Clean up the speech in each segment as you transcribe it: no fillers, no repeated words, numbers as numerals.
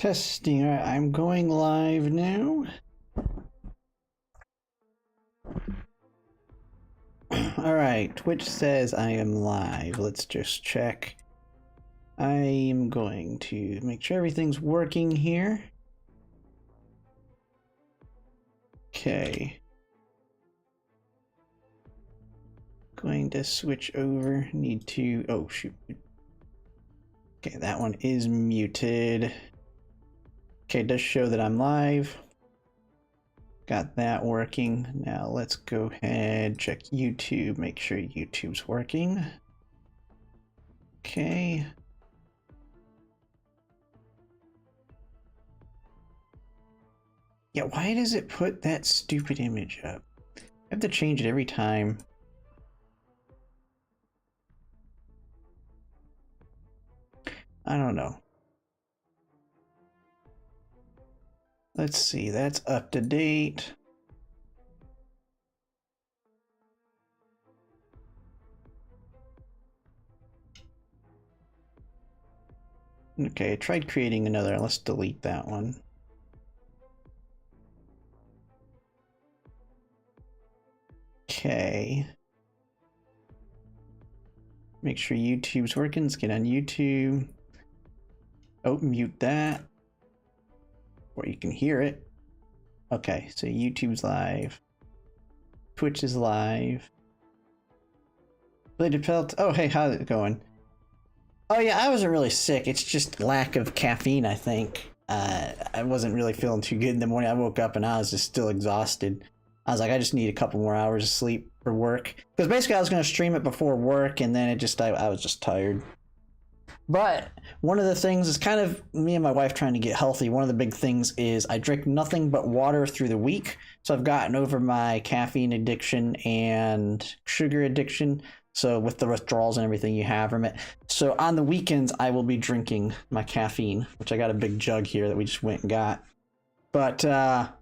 Testing. All right, I'm going live now. All right, Twitch says I am live. Let's just check. I am going to make sure everything's working here. Okay. Going to switch over. Need to. Oh, shoot. Okay, that one is muted. Okay, it does show that I'm live. Got that working. Now let's go ahead, check YouTube, make sure YouTube's working. Okay. Yeah, why does it put that stupid image up? I have to change it every time. I don't know. Let's see, that's up to date. Okay, I tried creating another. Let's delete that one. Okay. Make sure YouTube's working. Let's get on YouTube. Oh, mute that. Or you can hear it. Okay, so YouTube's live. Twitch is live. Bladed Pelt. Oh, hey, how's it going? Oh, yeah, I wasn't really sick. It's just lack of caffeine, I think. I wasn't really feeling too good in the morning. I woke up and I was just still exhausted. I was like, I just need a couple more hours of sleep for work. Because basically I was going to stream it before work, and then I was just tired. But one of the things is kind of me and my wife trying to get healthy. One of the big things is I drink nothing but water through the week. So I've gotten over my caffeine addiction and sugar addiction. So with the withdrawals and everything you have from it. So on the weekends, I will be drinking my caffeine, which I got a big jug here that we just went and got. But other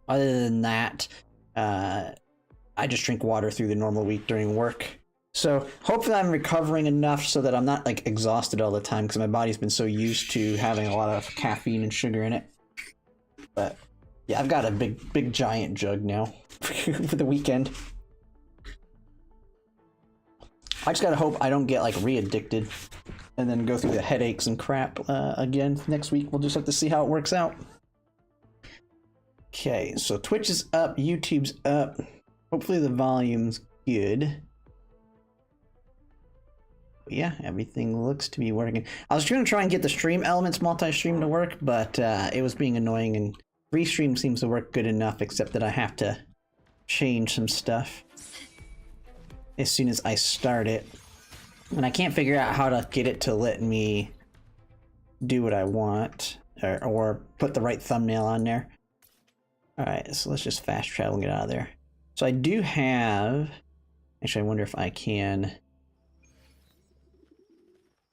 than that, I just drink water through the normal week during work. So hopefully I'm recovering enough so that I'm not like exhausted all the time, because my body's been so used to having a lot of caffeine and sugar in it. But yeah, I've got a big giant jug now for the weekend. I just gotta hope I don't get like re-addicted and then go through the headaches and crap again next week. We'll just have to see how it works out. Okay, so Twitch is up, YouTube's up. Hopefully the volume's good. But yeah, everything looks to be working. I was going to try and get the stream elements multi-stream to work, but it was being annoying, and Restream seems to work good enough, except that I have to change some stuff as soon as I start it. And I can't figure out how to get it to let me do what I want, or put the right thumbnail on there. Alright, so let's just fast travel and get out of there. So I do have... Actually, I wonder if I can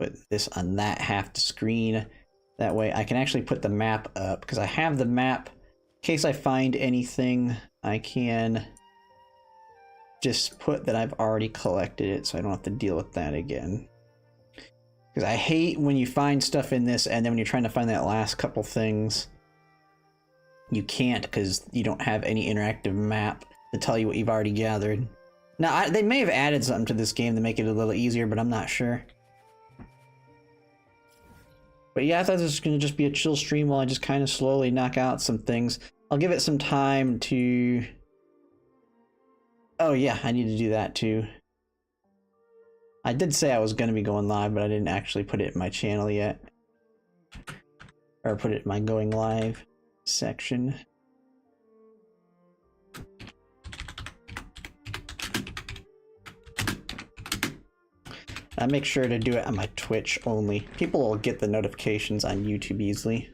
put this on that half the screen. That way I can actually put the map up, because I have the map. In case I find anything, I can just put that I've already collected it, so I don't have to deal with that again. Because I hate when you find stuff in this, and then when you're trying to find that last couple things, you can't, because you don't have any interactive map to tell you what you've already gathered. Now, they may have added something to this game to make it a little easier, but I'm not sure. But yeah, I thought this was going to just be a chill stream while I just kind of slowly knock out some things. I'll give it some time to... Oh yeah, I need to do that too. I did say I was going to be going live, but I didn't actually put it in my channel yet. Or put it in my going live section. I make sure to do it on my Twitch only. People will get the notifications on YouTube easily.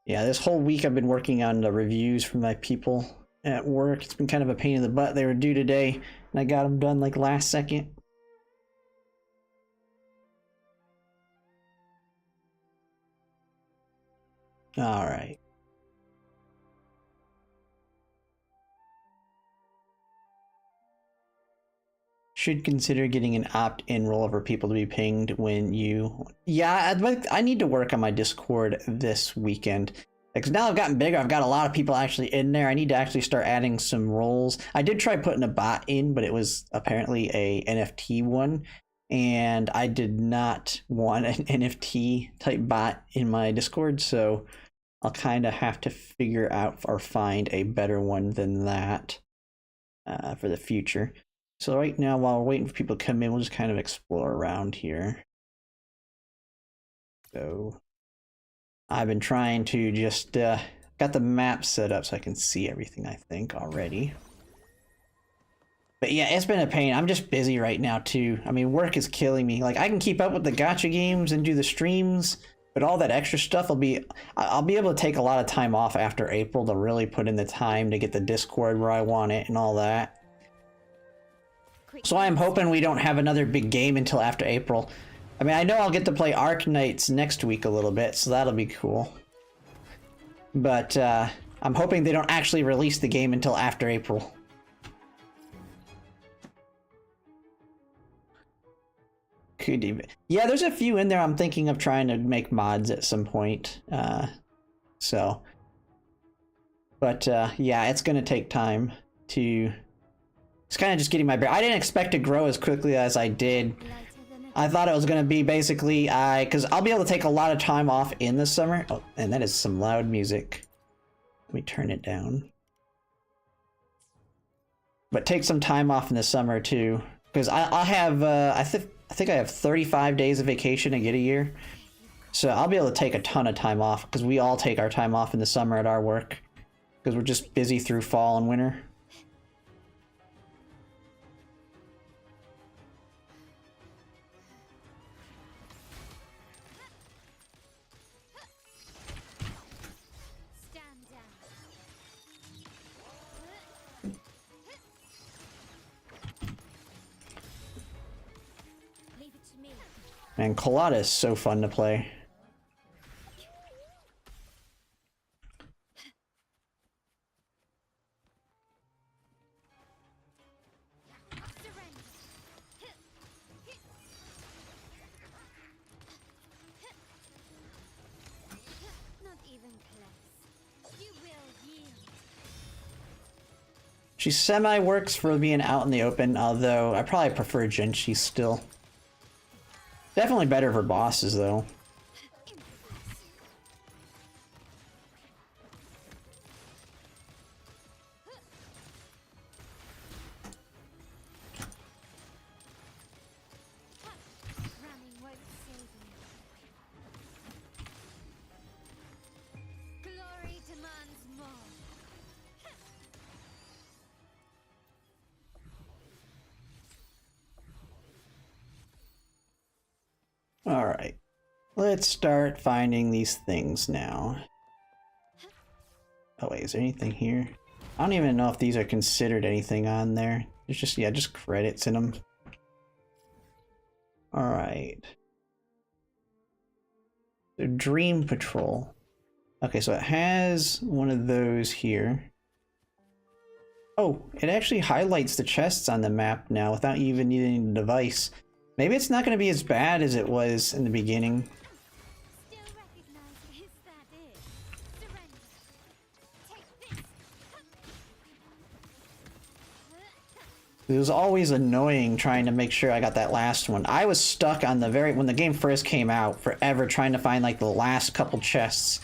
Yeah, this whole week I've been working on the reviews for my people at work. It's been kind of a pain in the butt. They were due today, and I got them done like last second. All right. should consider getting an opt-in role for people to be pinged when you... Yeah, I need to work on my Discord this weekend. Because now I've gotten bigger, I've got a lot of people actually in there. I need to actually start adding some roles. I did try putting a bot in, but it was apparently a NFT one. And I did not want an NFT type bot in my Discord, so I'll kind of have to figure out or find a better one than that for the future. So right now, while we're waiting for people to come in, we'll just kind of explore around here. So I've been trying to just got the map set up so I can see everything, I think, already. But yeah, it's been a pain. I'm just busy right now too. I mean, work is killing me. Like, I can keep up with the gacha games and do the streams, but all that extra stuff I'll be able to take a lot of time off after April to really put in the time to get the Discord where I want it and all that. So I'm hoping we don't have another big game until after April. I mean, I know I'll get to play Arc Knights next week a little bit, so that'll be cool. But I'm hoping they don't actually release the game until after April. Could even... Yeah, there's a few in there I'm thinking of trying to make mods at some point. So... But yeah, it's gonna take time to... It's kind of just getting my bear. I didn't expect to grow as quickly as I did. I thought it was going to be basically, because I'll be able to take a lot of time off in the summer. Oh, and that is some loud music. Let me turn it down. But take some time off in the summer too, because I'll have, I think I have 35 days of vacation to get a year. So I'll be able to take a ton of time off, because we all take our time off in the summer at our work, because we're just busy through fall and winter. Man, Colada is so fun to play. She semi-works for being out in the open, although I probably prefer Genshi still. Definitely better for bosses, though. Alright, let's start finding these things now. Oh wait, is there anything here? I don't even know if these are considered anything on there. There's just, yeah, just credits in them. Alright. The Dream Patrol. Okay, so it has one of those here. Oh, it actually highlights the chests on the map now without even needing the device. Maybe it's not going to be as bad as it was in the beginning. It was always annoying trying to make sure I got that last one. I was stuck on the when the game first came out, forever trying to find like the last couple chests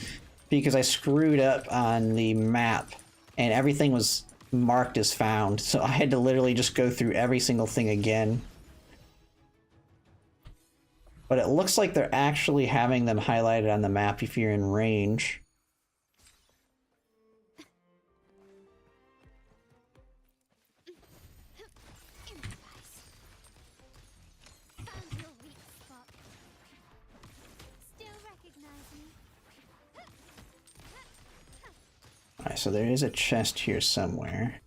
because I screwed up on the map and everything was marked as found. So I had to literally just go through every single thing again. But it looks like they're actually having them highlighted on the map if you're in range. Alright, so there is a chest here somewhere.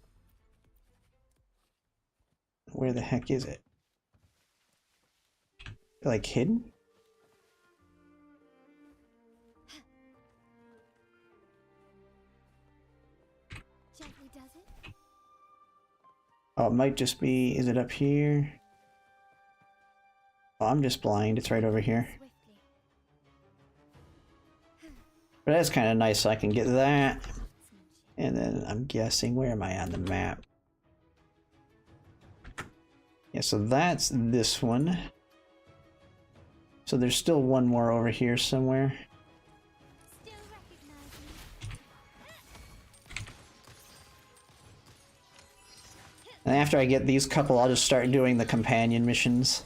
Where the heck is it? Like hidden? Oh, it might just be, is it up here? Oh, I'm just blind. It's right over here. But that's kind of nice, so I can get that. And then I'm guessing, where am I on the map? Yeah, so that's this one. So there's still one more over here somewhere. And after I get these couple, I'll just start doing the companion missions.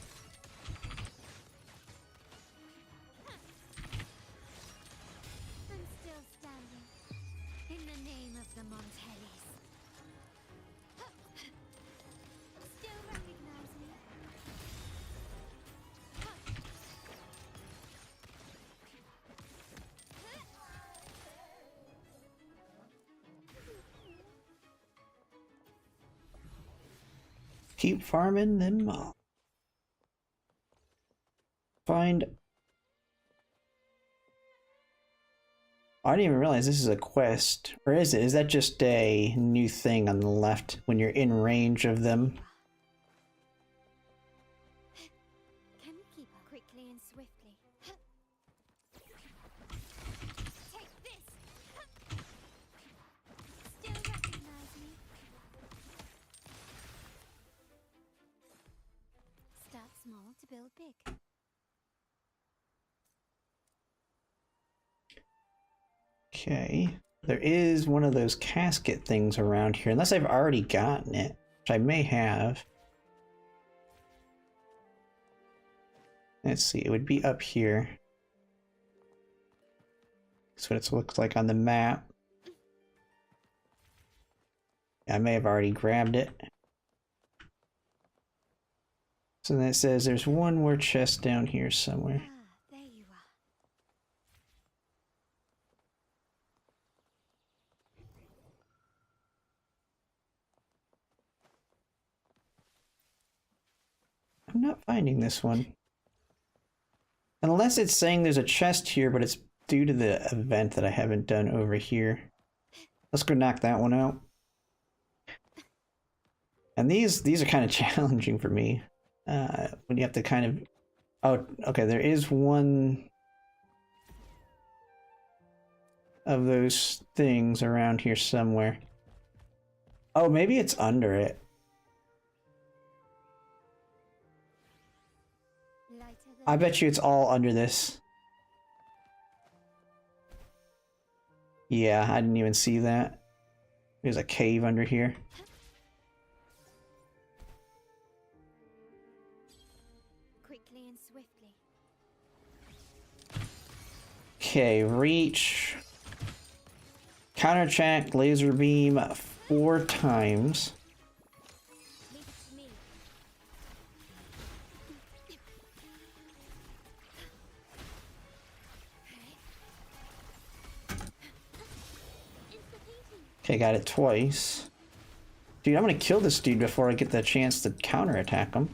Keep farming them all. Find... Oh, I didn't even realize this is a quest. Or is it? Is that just a new thing on the left when you're in range of them? Can we keep up quickly and swiftly? Take this! Still recognize me? Start small to build big. Okay. There is one of those casket things around here, unless I've already gotten it, which I may have. Let's see, it would be up here. That's what it looks like on the map. I may have already grabbed it. So then it says there's one more chest down here somewhere. There you are. I'm not finding this one. Unless it's saying there's a chest here, but it's due to the event that I haven't done over here. Let's go knock that one out. And these are kind of challenging for me. When you have to kind of... Oh, okay, there is one of those things around here somewhere. Oh, maybe it's under it. I bet you it's all under this. Yeah, I didn't even see that. There's a cave under here. Quickly and swiftly. Okay, reach. Counterattack, laser beam 4 times. Leave it to me. Okay, got it twice. Dude, I'm gonna kill this dude before I get the chance to counterattack him.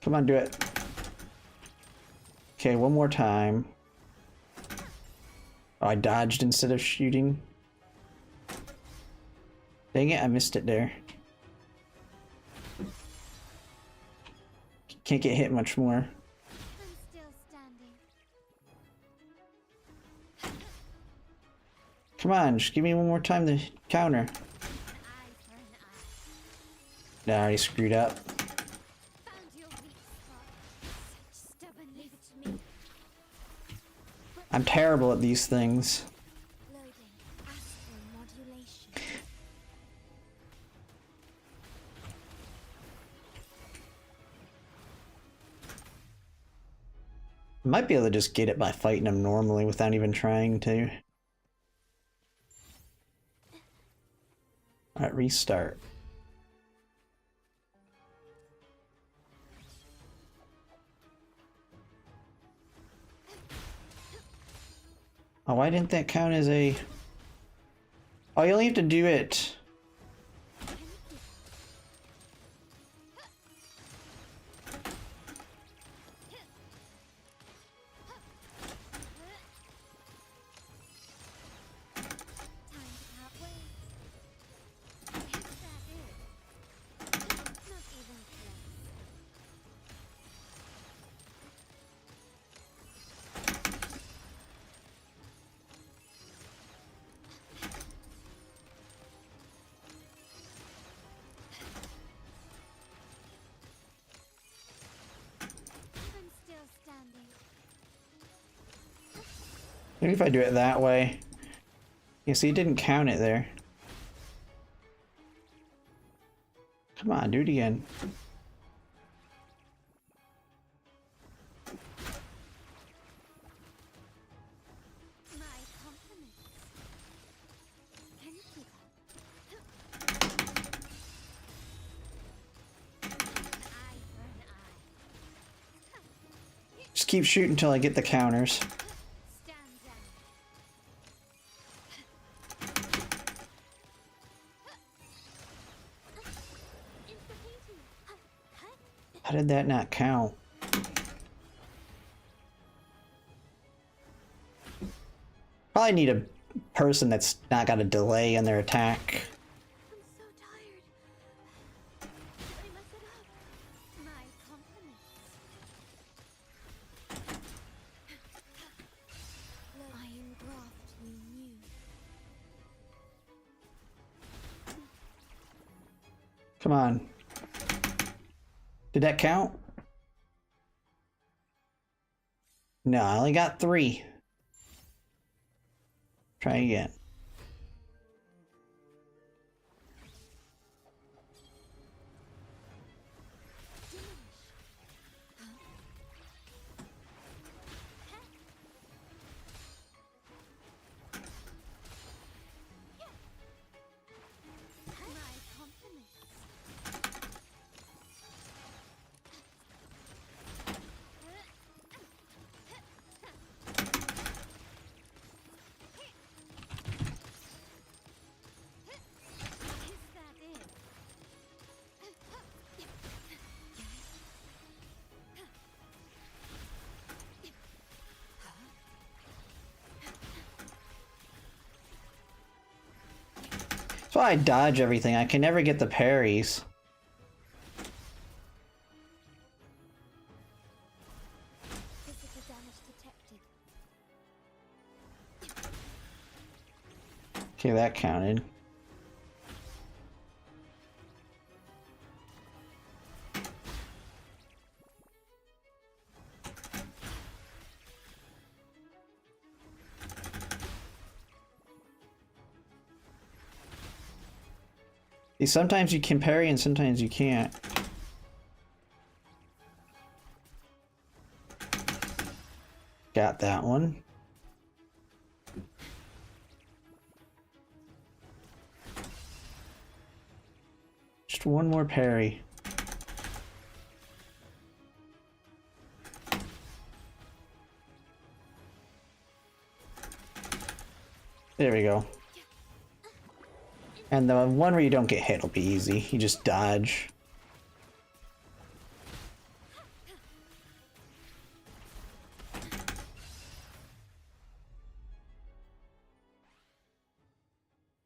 Come on, do it. Okay, one more time. Oh, I dodged instead of shooting. Dang it, I missed it there. Can't get hit much more. I'm still standing. Come on, just give me one more time to counter. An eye for an eye. No, I already screwed up. Found your weak spot. Such stubborn. Leave it to me. I'm terrible at these things. Loading. Astral modulation. I might be able to just get it by fighting them normally without even trying to. Alright, restart. Oh, why didn't that count as a... Oh, you only have to do it Maybe if I do it that way. You see, it didn't count it there. Come on, do it again. My compliments. Can you keep up? An eye for an eye. Just keep shooting until I get the counters. Stand down. Insta-painting. How did that not count? Probably need a person that's not got a delay in their attack. I'm so tired. Did I mess it up? My compliments. Iron graft renew. Come on. Did that count? No, I only got 3. Try again. My compliments. Is that it? That's why I dodge everything. I can never get the parries. Physical damage detected. Okay, that counted. See, sometimes you can parry and sometimes you can't. Got that one. Just one more parry. There we go. And the one where you don't get hit will be easy. You just dodge.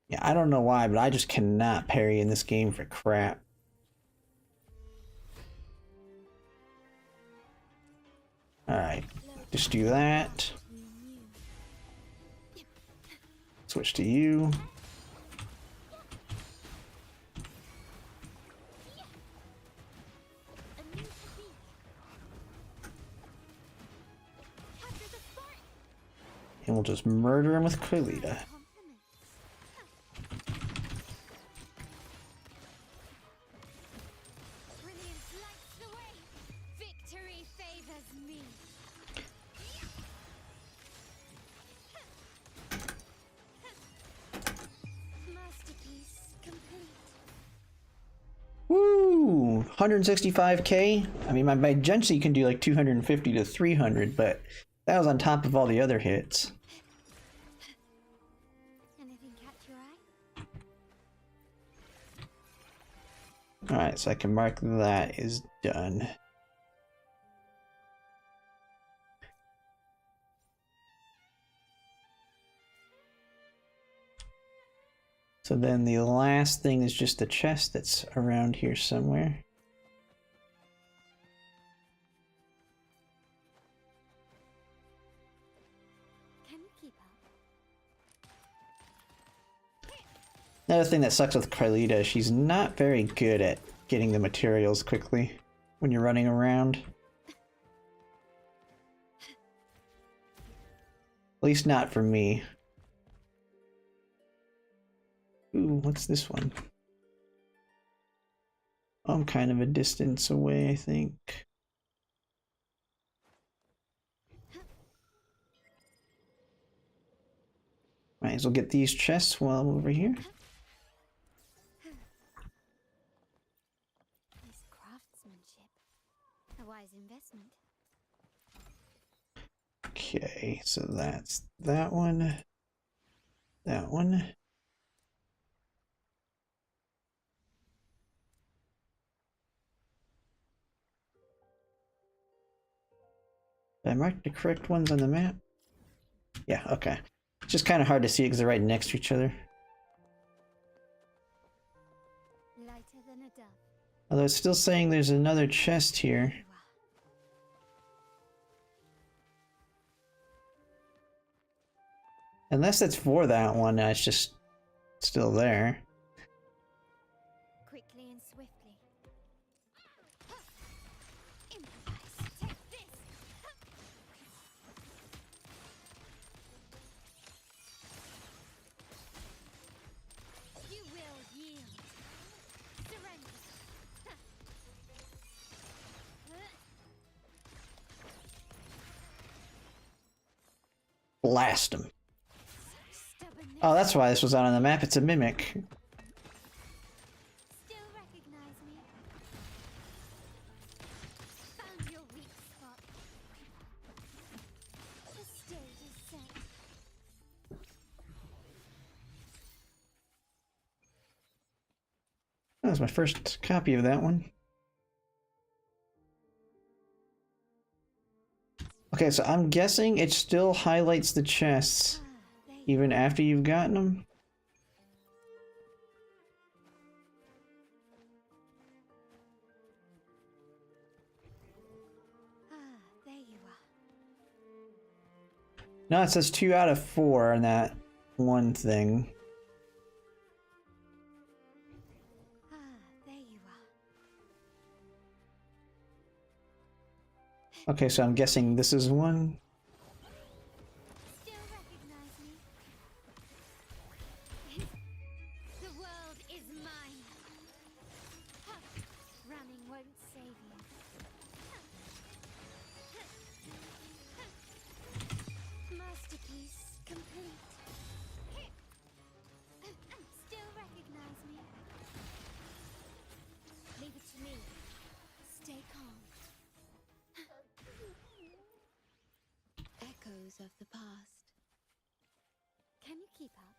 Yeah, I don't know why, but I just cannot parry in this game for crap. Alright, just do that. Switch to you. And we'll just murder him with Krillita. Brilliance lights the way. Victory favors me. Masterpiece complete. Woo! 165k? I mean, my Genshin can do like 250 to 300, but that was on top of all the other hits. Anything catch your eye? Alright, so I can mark that is done. So then the last thing is just the chest that's around here somewhere. Can you keep up? Another thing that sucks with Krillita, she's not very good at getting the materials quickly when you're running around. At least not for me. Ooh, what's this one? I'm kind of a distance away, I think. Might as well get these chests while I'm over here. This craftsmanship. A wise investment. Okay, so that's that one. That one. Did I mark the correct ones on the map? Yeah, okay. It's just kind of hard to see because they're right next to each other. Lighter than a dove. Although it's still saying there's another chest here. You are. Unless it's for that one, it's just still there. Quickly and swiftly. Improvise. Take this. You will yield. Surrender. Blast him. Stubbornness. Oh, that's why this was out on the map. It's a mimic. Still recognize me? Found your weak spot. The stage is set. That was my first copy of that one. Okay, so I'm guessing it still highlights the chests There you even after you've gotten them. there you are. No, it says 2 out of 4 on that one thing. There you are. Okay, so I'm guessing this is one. Still recognize me? The world is mine. Running won't save you. Masterpiece complete. Still recognize me? Leave it to me. Stay calm. Echoes of the past. Can you keep up?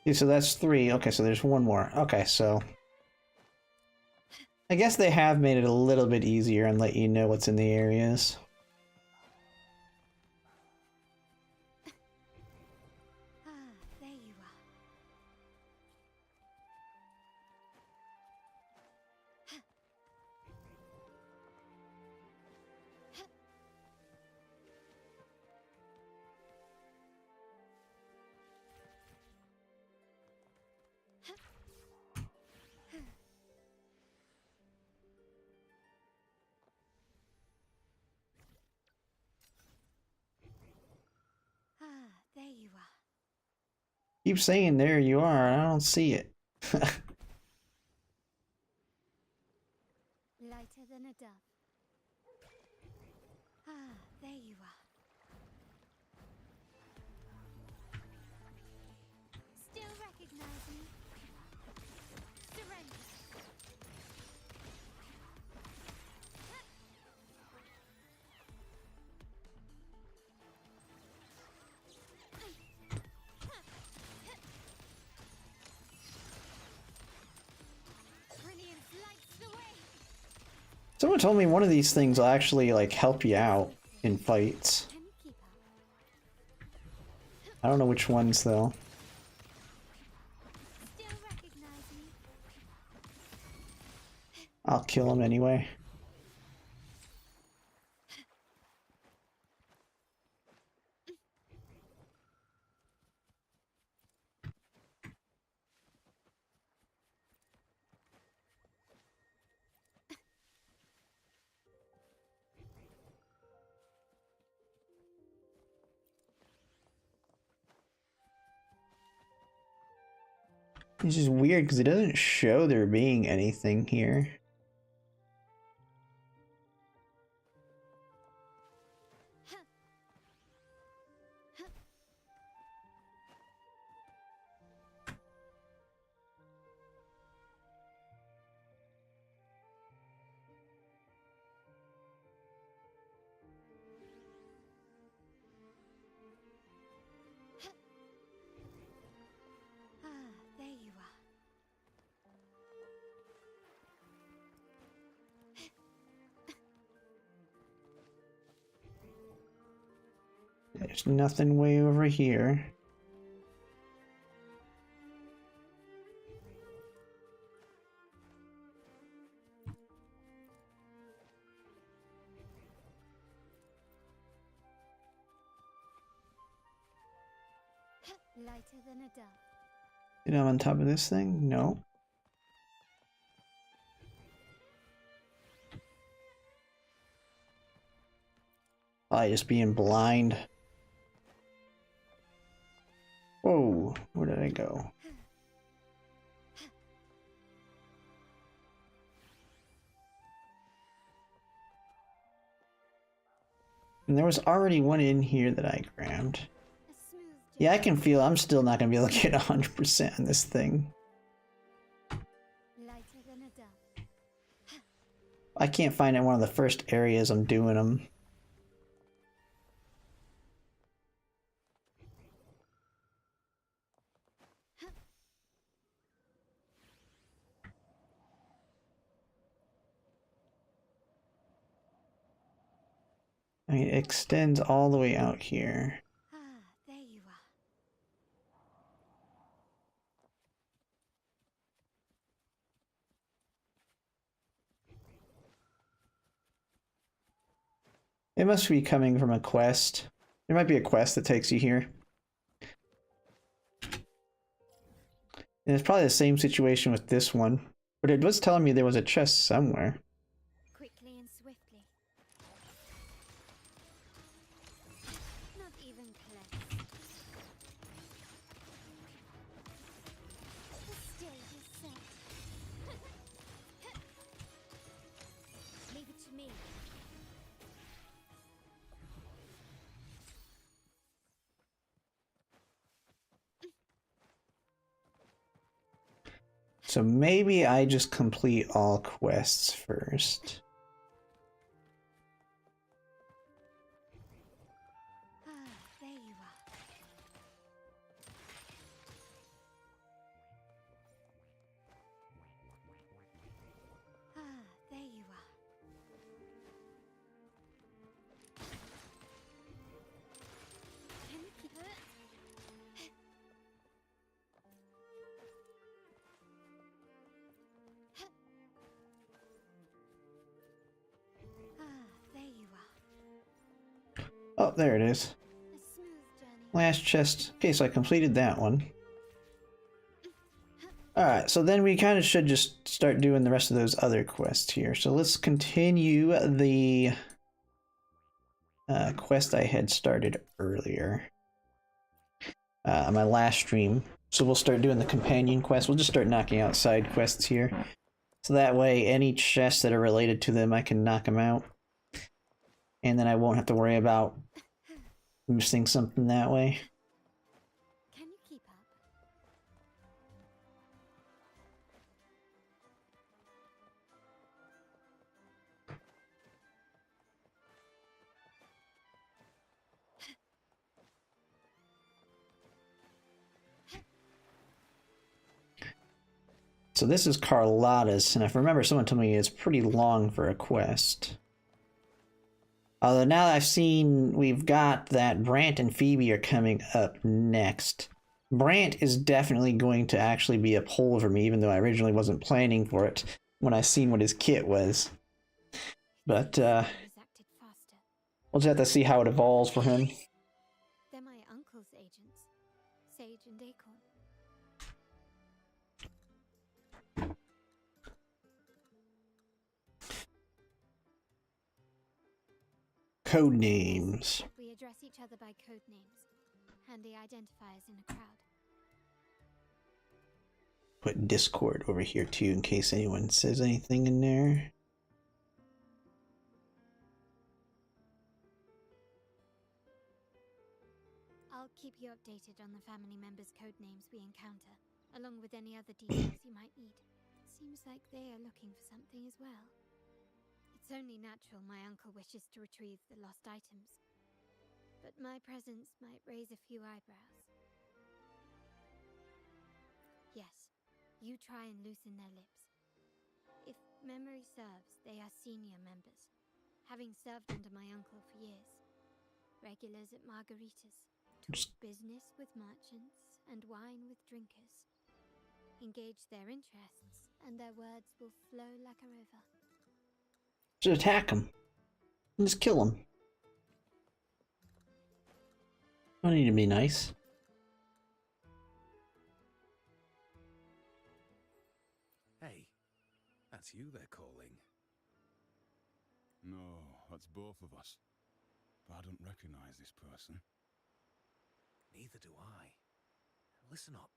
Yeah, so that's 3. Okay, so there's one more. Okay, so I guess they have made it a little bit easier and let you know what's in the areas. There you are. There you are. Keep saying there you are, and I don't see it. Lighter than a dove. There you are. Still recognize me? Surrender. Brilliance lights the way. Someone told me one of these things will actually like help you out in fights. Can you keep up? I don't know which ones though. Still recognize me? I'll kill him anyway. It's just weird because it doesn't show there being anything here. Ah, there you are. There's nothing way over here. Lighter than a dove. You know, I'm on top of this thing? No. I just being blind. Whoa, where did I go? And there was already one in here that I grabbed. A smooth Yeah, I journey. can feel I'm still not going to be able to get 100% on this thing. Lighter than a dove. I can't find it in one of the first areas I'm doing them. I mean, it extends all the way out here. Ah, there you are. It must be coming from a quest. There might be a quest that takes you here. And it's probably the same situation with this one. But it was telling me there was a chest somewhere. Quickly and swiftly. Not even close. The stage is set. Leave it to me. So maybe I just complete all quests first. Ah, there you are. Ah, there you are. Can you keep it? Ah, there you are. Oh, there it is. A smooth journey. Last chest. Okay, so I completed that one. Alright, so then we kind of should just start doing the rest of those other quests here. So let's continue the quest I had started earlier. On my last stream. So we'll start doing the companion quest. We'll just start knocking out side quests here. So that way, any chests that are related to them, I can knock them out. And then I won't have to worry about missing something that way. Can you keep up? So this is Carlotta's, and if I remember, someone told me it's pretty long for a quest. Although now that I've seen, we've got that Brant and Phoebe are coming up next. Brant is definitely going to actually be a pull for me, even though I originally wasn't planning for it when I seen what his kit was. But Others acted faster. we'll just have to see how it evolves for him. They're my uncle's agents, Sage and Acorn. Code names. We address each other by code names, handy identifiers in a crowd. put Discord over here too in case anyone says anything in there. I'll keep you updated on the family members' code names we encounter, along with any other details you might need. Seems like they are looking for something as well. It's only natural my uncle wishes to retrieve the lost items, but my presence might raise a few eyebrows. Yes, you try and loosen their lips. If memory serves, they are senior members, having served under my uncle for years. Regulars at margaritas, talk business with merchants and wine with drinkers. Engage their interests, and their words will flow like a river. Just attack them. Just kill them. Don't need to be nice. Hey, that's you they're calling. No, that's both of us. But I don't recognize this person. Neither do I. Listen up.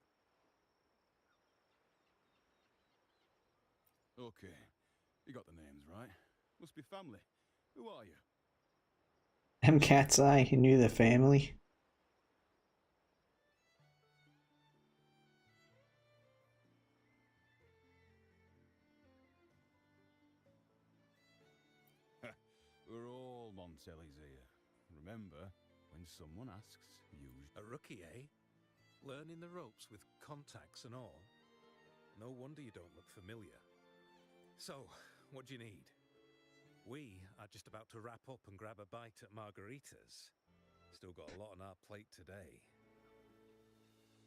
Okay, you got the names right. Must be family. Who are you? Them cat's eye, he knew the family. We're all Montellis here. Remember, when someone asks, use... A rookie, eh? Learning the ropes with contacts and all. No wonder you don't look familiar. So, what do you need? We are just about to wrap up and grab a bite at margaritas. Still got a lot on our plate today.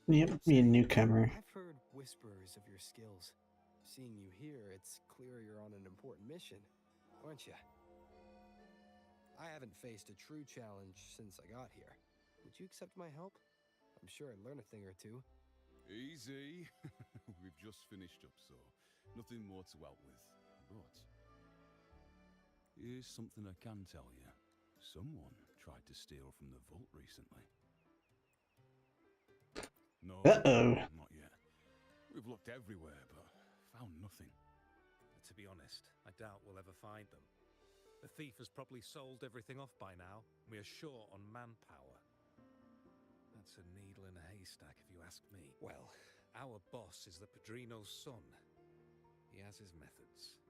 Yep, be a newcomer. I've heard whispers of your skills. Seeing you here, it's clear you're on an important mission, aren't you? I haven't faced a true challenge since I got here. Would you accept my help? I'm sure I'd learn a thing or two. Easy. We've just finished up, so nothing more to help with. But here's something I can tell you. Someone tried to steal from the vault recently. No, not yet. We've looked everywhere, but found nothing. To be honest, I doubt we'll ever find them. The thief has probably sold everything off by now. We are short on manpower. That's a needle in a haystack, if you ask me. Well, our boss is the Padrino's son. He has his methods.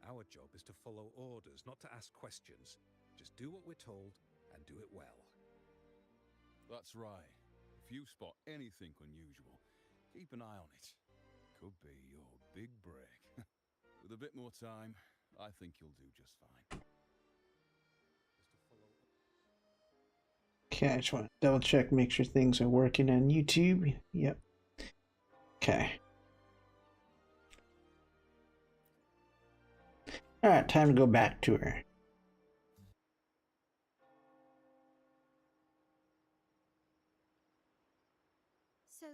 Our job is to follow orders, not to ask questions. Just do what we're told and do it well. That's right. If you spot anything unusual, keep an eye on it. Could be your big break. With a bit more time, I think you'll do just fine. Okay, I just want to double check, make sure things are working on YouTube. Yep. Okay. Alright, time to go back to her. So,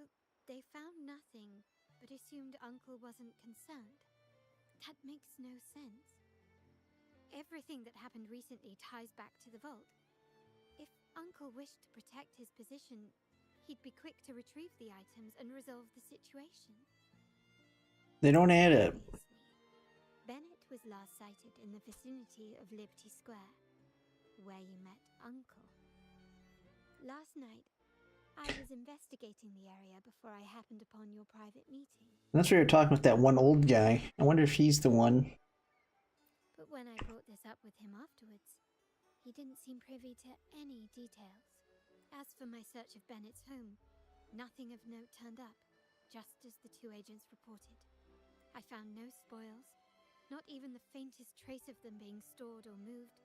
they found nothing, but assumed Uncle wasn't concerned. That makes no sense. Everything that happened recently ties back to the vault. If Uncle wished to protect his position, he'd be quick to retrieve the items and resolve the situation. They don't add up. Bennett was last sighted in the vicinity of Liberty Square, where you met Uncle. Last night, I was investigating the area before I happened upon your private meeting. That's where you're talking with that one old guy. I wonder if he's the one. But when I brought this up with him afterwards, he didn't seem privy to any details. As for my search of Bennett's home, nothing of note turned up, just as the two agents reported. I found no spoils, not even the faintest trace of them being stored or moved.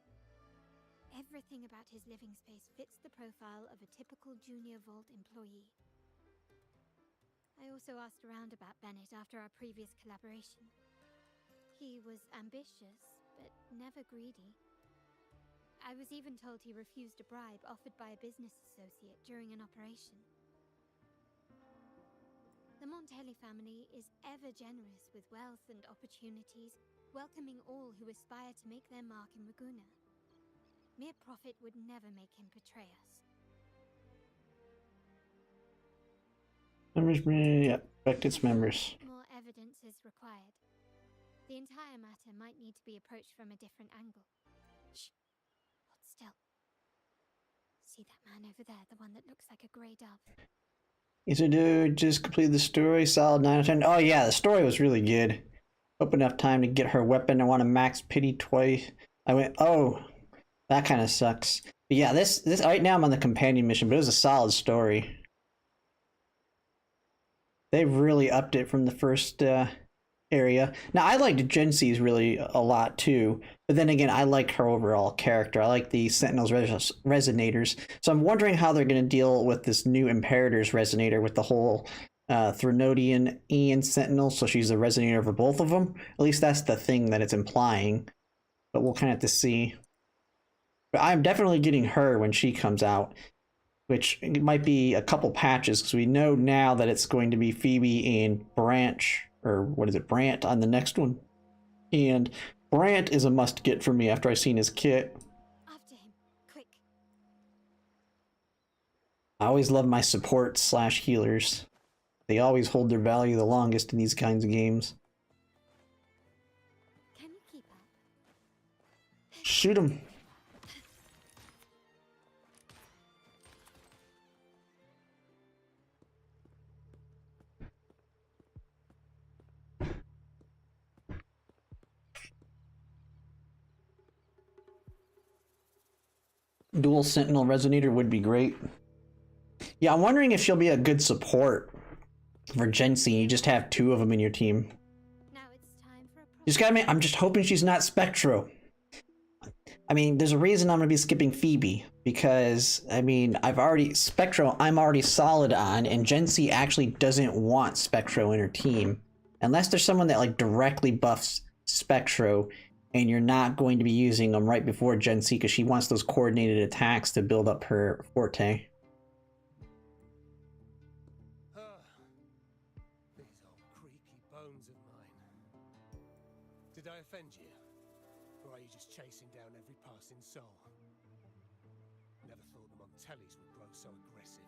Everything about his living space fits the profile of a typical Junior Vault employee. I also asked around about Bennett after our previous collaboration. He was ambitious, but never greedy. I was even told he refused a bribe offered by a business associate during an operation. The Montelli family is ever generous with wealth and opportunities, welcoming all who aspire to make their mark in Ragunna. Mere profit would never make him betray us. Members, yeah, affect its members. More required. The entire matter might need to be approached from a different angle. Shh. Hold still. See that man over there, the one that looks like a grey dove? He's a dude, just completed the story, solid 9 out of 10. Oh yeah, the story was really good. Hope enough time to get her weapon. I want to max pity twice. I went, oh, that kind of sucks. But yeah, this right now I'm on the companion mission, but it was a solid story. They really upped it from the first area. Now I liked Gensi's really a lot too, but then again, I like her overall character. I like the Sentinels resonators. So I'm wondering how they're going to deal with this new Imperator's resonator with the whole Threnodian and Sentinel. So she's a resonator for both of them. At least that's the thing that it's implying. But we'll kind of have to see. But I'm definitely getting her when she comes out, which might be a couple patches because we know now that it's going to be Phoebe and Branch, or what is it, Brant on the next one. And Brant is a must get for me after I've seen his kit. After him, quick. I always love my support slash healers. They always hold their value the longest in these kinds of games. Can you keep up? Shoot him. Dual Sentinel Resonator would be great. Yeah, I'm wondering if she'll be a good support for Gensi. You just have 2 of them in your team. Now it's time for a Just gotta I'm just hoping she's not Spectro. I mean, there's a reason I'm gonna be skipping Phoebe, because I mean, Spectro I'm already solid on, and Gensi actually doesn't want Spectro in her team. Unless there's someone that like directly buffs Spectro, and you're not going to be using them right before Gensi because she wants those coordinated attacks to build up her forte. These old creaky bones of mine. Did I offend you? Or are you just chasing down every passing soul? Never thought the Montellis would grow so aggressive.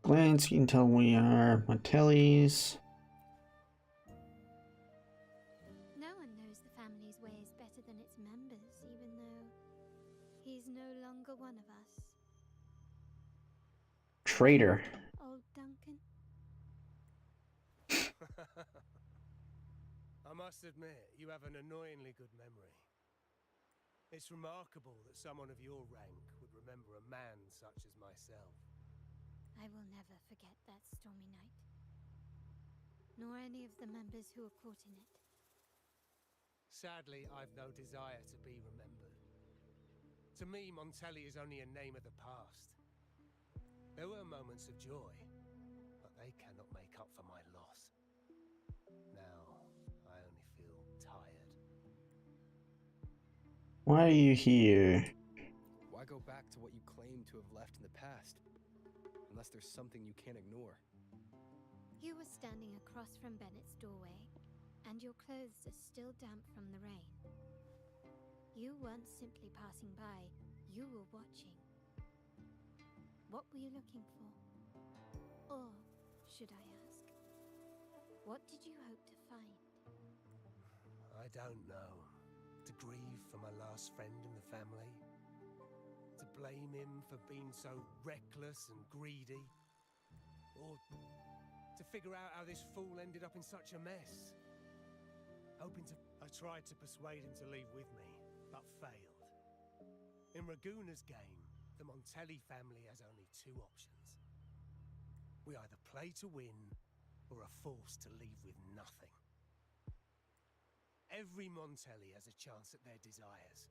Glance, you can tell we are Montellis. No one knows the family's ways better than its members, even though he's no longer one of us. Traitor. Old Duncan? I must admit, you have an annoyingly good memory. It's remarkable that someone of your rank would remember a man such as myself. I will never forget that stormy night. Nor any of the members who were caught in it. Sadly, I've no desire to be remembered. To me, Montelli is only a name of the past. There were moments of joy, but they cannot make up for my loss. Now, I only feel tired. Why are you here? Why go back to what you claim to have left in the past? Unless there's something you can't ignore. You were standing across from Bennett's doorway, and your clothes are still damp from the rain. You weren't simply passing by, you were watching. What were you looking for? Or, should I ask, what did you hope to find? I don't know. To grieve for my last friend in the family? To blame him for being so reckless and greedy? Or to figure out how this fool ended up in such a mess? I tried to persuade him to leave with me, but failed. In Raguna's game, the Montelli family has only 2 options. We either play to win, or are forced to leave with nothing. Every Montelli has a chance at their desires.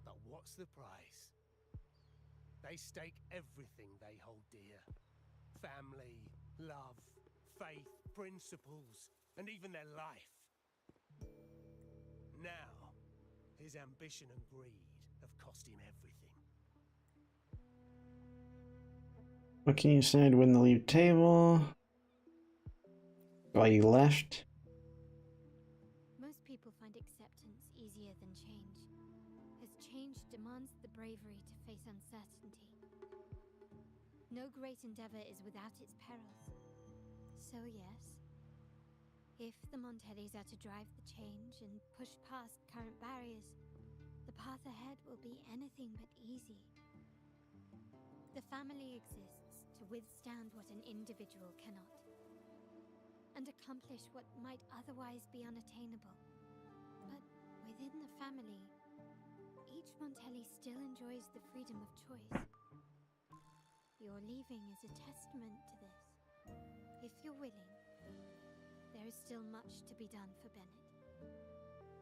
But what's the price? They stake everything they hold dear. Family, love, faith, principles, and even their life. Now, his ambition and greed have cost him everything. What can you say to win the leave table? Why you left? Most people find acceptance easier than change, as change demands the bravery to face uncertainty. No great endeavor is without its perils. So yes, if the Montellis are to drive the change and push past current barriers, the path ahead will be anything but easy. The family exists to withstand what an individual cannot, and accomplish what might otherwise be unattainable. But within the family, each Montelli still enjoys the freedom of choice. Your leaving is a testament to this. If you're willing, there is still much to be done for Bennett.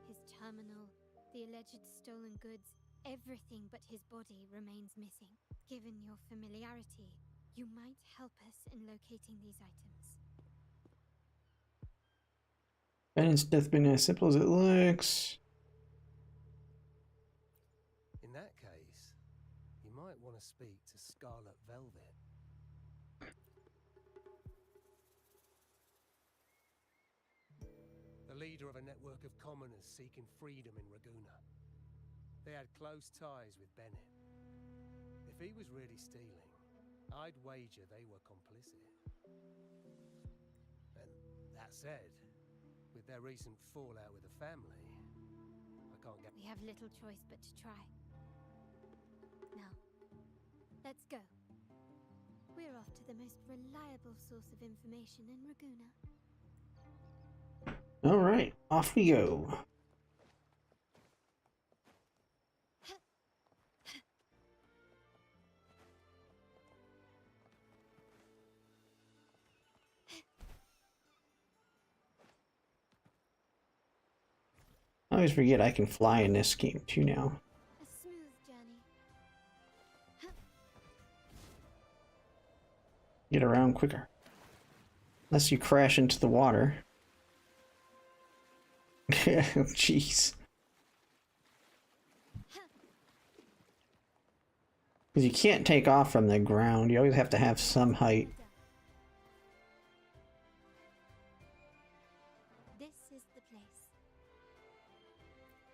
His terminal, the alleged stolen goods, everything but his body remains missing. Given your familiarity, you might help us in locating these items. Bennett's death been as simple as it looks. In that case, you might want to speak to Scarlet Velvet. The leader of a network of commoners seeking freedom in Raguna. They had close ties with Bennett. If he was really stealing, I'd wager they were complicit. And that said, with their recent fallout with the family, I can't get... We have little choice but to try. Now, let's go. We're off to the most reliable source of information in Raguna. Alright, off we go. I always forget I can fly in this game too now. A smooth journey. Get around quicker. Unless you crash into the water. Jeez. Because you can't take off from the ground. You always have to have some height. This is the place.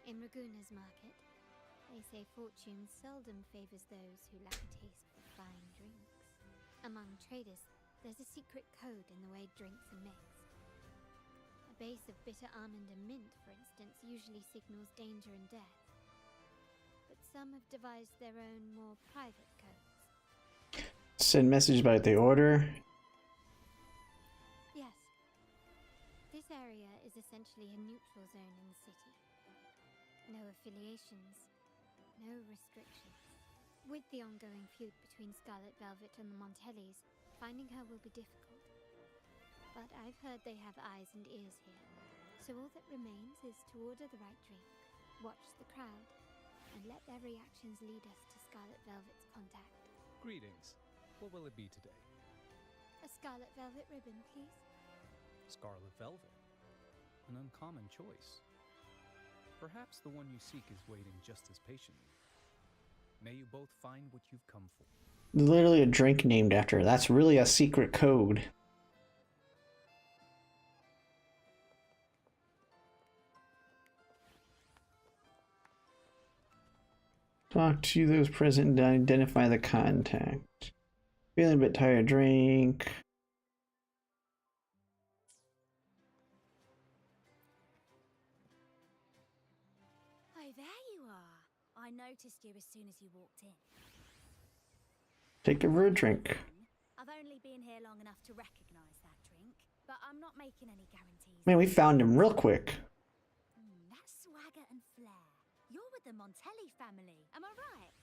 In Raguna's market, they say fortune seldom favors those who lack a taste for fine drinks. Among traders, there's a secret code in the way drinks are mixed. A base of bitter almond and mint, for instance, usually signals danger and death. But some have devised their own more private codes. Send message about the order. Yes. This area is essentially a neutral zone in the city. No affiliations, no restrictions. With the ongoing feud between Scarlet Velvet and the Montellis, finding her will be difficult. But I've heard they have eyes and ears here. So all that remains is to order the right drink, watch the crowd, and let their reactions lead us to Scarlet Velvet's contact. Greetings. What will it be today? A Scarlet Velvet ribbon, please. Scarlet Velvet. An uncommon choice. Perhaps the one you seek is waiting just as patiently. May you both find what you've come for. Literally a drink named after her. That's really a secret code. Talk to those present and identify the contact. Feeling a bit tired, drink. Oh, there you are. I noticed you as soon as you walked in. Take a a drink. I've only been here long enough to recognize that drink, but I'm not making any guarantees. Man, we found him real quick. That swagger and flair. You're with the Montelli family, am I right?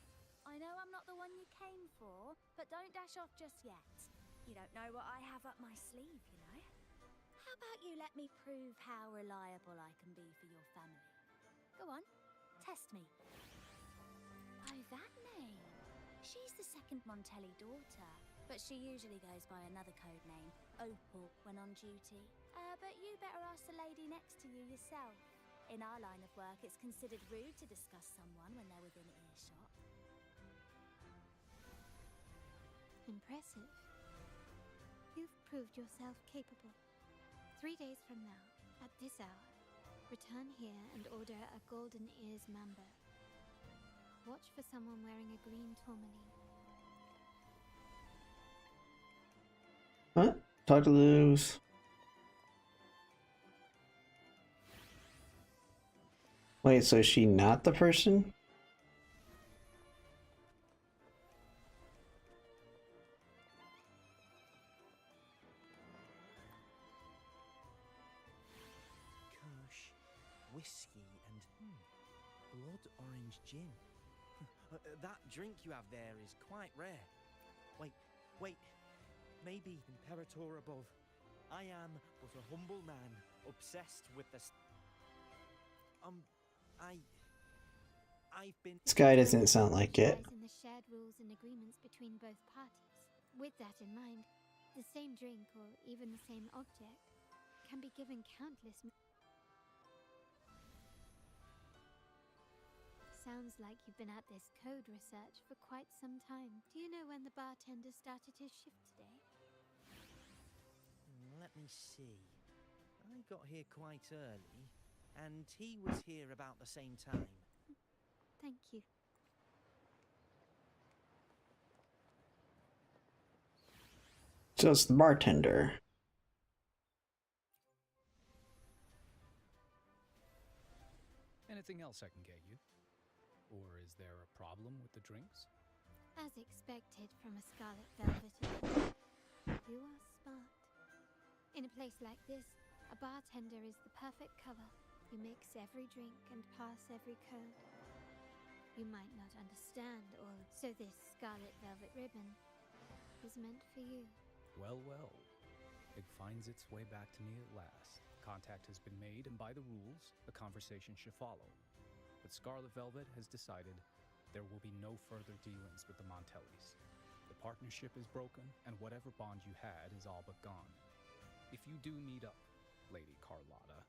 I know I'm not the one you came for, but don't dash off just yet. You don't know what I have up my sleeve, you know? How about you let me prove how reliable I can be for your family? Go on, test me. Oh, that name. She's the second Montelli daughter, but she usually goes by another code name, Opal, when on duty. But you better ask the lady next to you yourself. In our line of work, it's considered rude to discuss someone when they're within earshot. Impressive. You've proved yourself capable. 3 days from now, at this hour, return here and order a golden ears mambo. Watch for someone wearing a green tourmaline. talk to those. Wait, so is she not the person? Kirsch, whiskey, and blood orange gin. That drink you have there is quite rare. Wait. Maybe Imperator above. I am but a humble man, obsessed with the. I've been. This guy doesn't sound like it. In the shared rules and agreements between both parties. With that in mind, the same drink or even the same object can be given countless. Sounds like you've been at this code research for quite some time. Do you know when the bartender started his shift today? Let me see. I got here quite early, and he was here about the same time. Thank you. So it's the bartender. Anything else I can get you? Or is there a problem with the drinks? As expected from a Scarlet Velvet, you are smart. In a place like this, a bartender is the perfect cover. You mix every drink and pass every code. You might not understand all, so this Scarlet Velvet ribbon is meant for you. Well. It finds its way back to me at last. Contact has been made, and by the rules, a conversation should follow. But Scarlet Velvet has decided there will be no further dealings with the Montellis. The partnership is broken, and whatever bond you had is all but gone. If you do meet up, Lady Carlotta,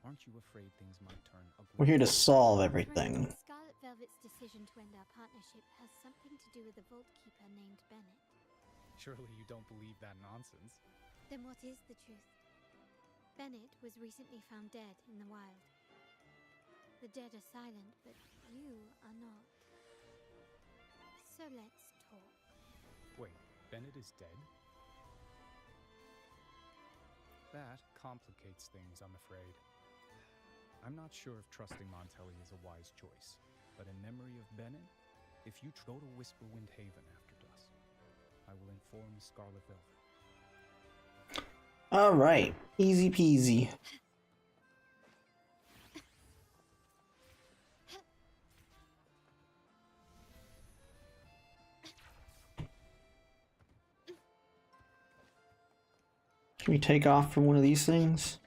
aren't you afraid things might turn ugly? We're here to solve everything. Scarlet Velvet's decision to end our partnership has something to do with a vault keeper named Bennett. Surely you don't believe that nonsense. Then what is the truth? Bennett was recently found dead in the wild. The dead are silent, but you are not. So let's talk. Wait, Bennett is dead? That complicates things, I'm afraid. I'm not sure if trusting Montelli is a wise choice, but in memory of Bennett, if you go to Whisperwind Haven after dusk, I will inform Scarlet Velvet. Alright, easy peasy. Can we take off from one of these things?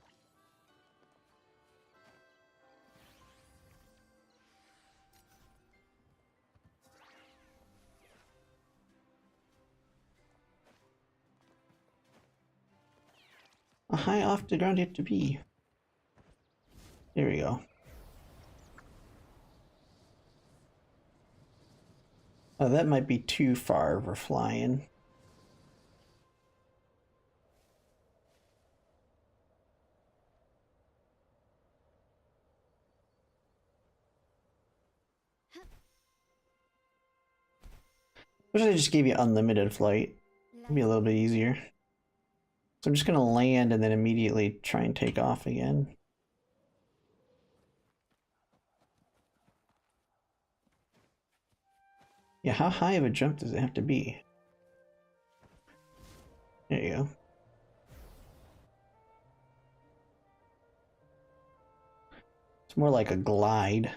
How off the ground you have to be? There we go. Oh, that might be too far for flying. Wish I just gave you unlimited flight. It'd be a little bit easier. So I'm just gonna land and then immediately try and take off again. Yeah, how high of a jump does it have to be? There you go. It's more like a glide.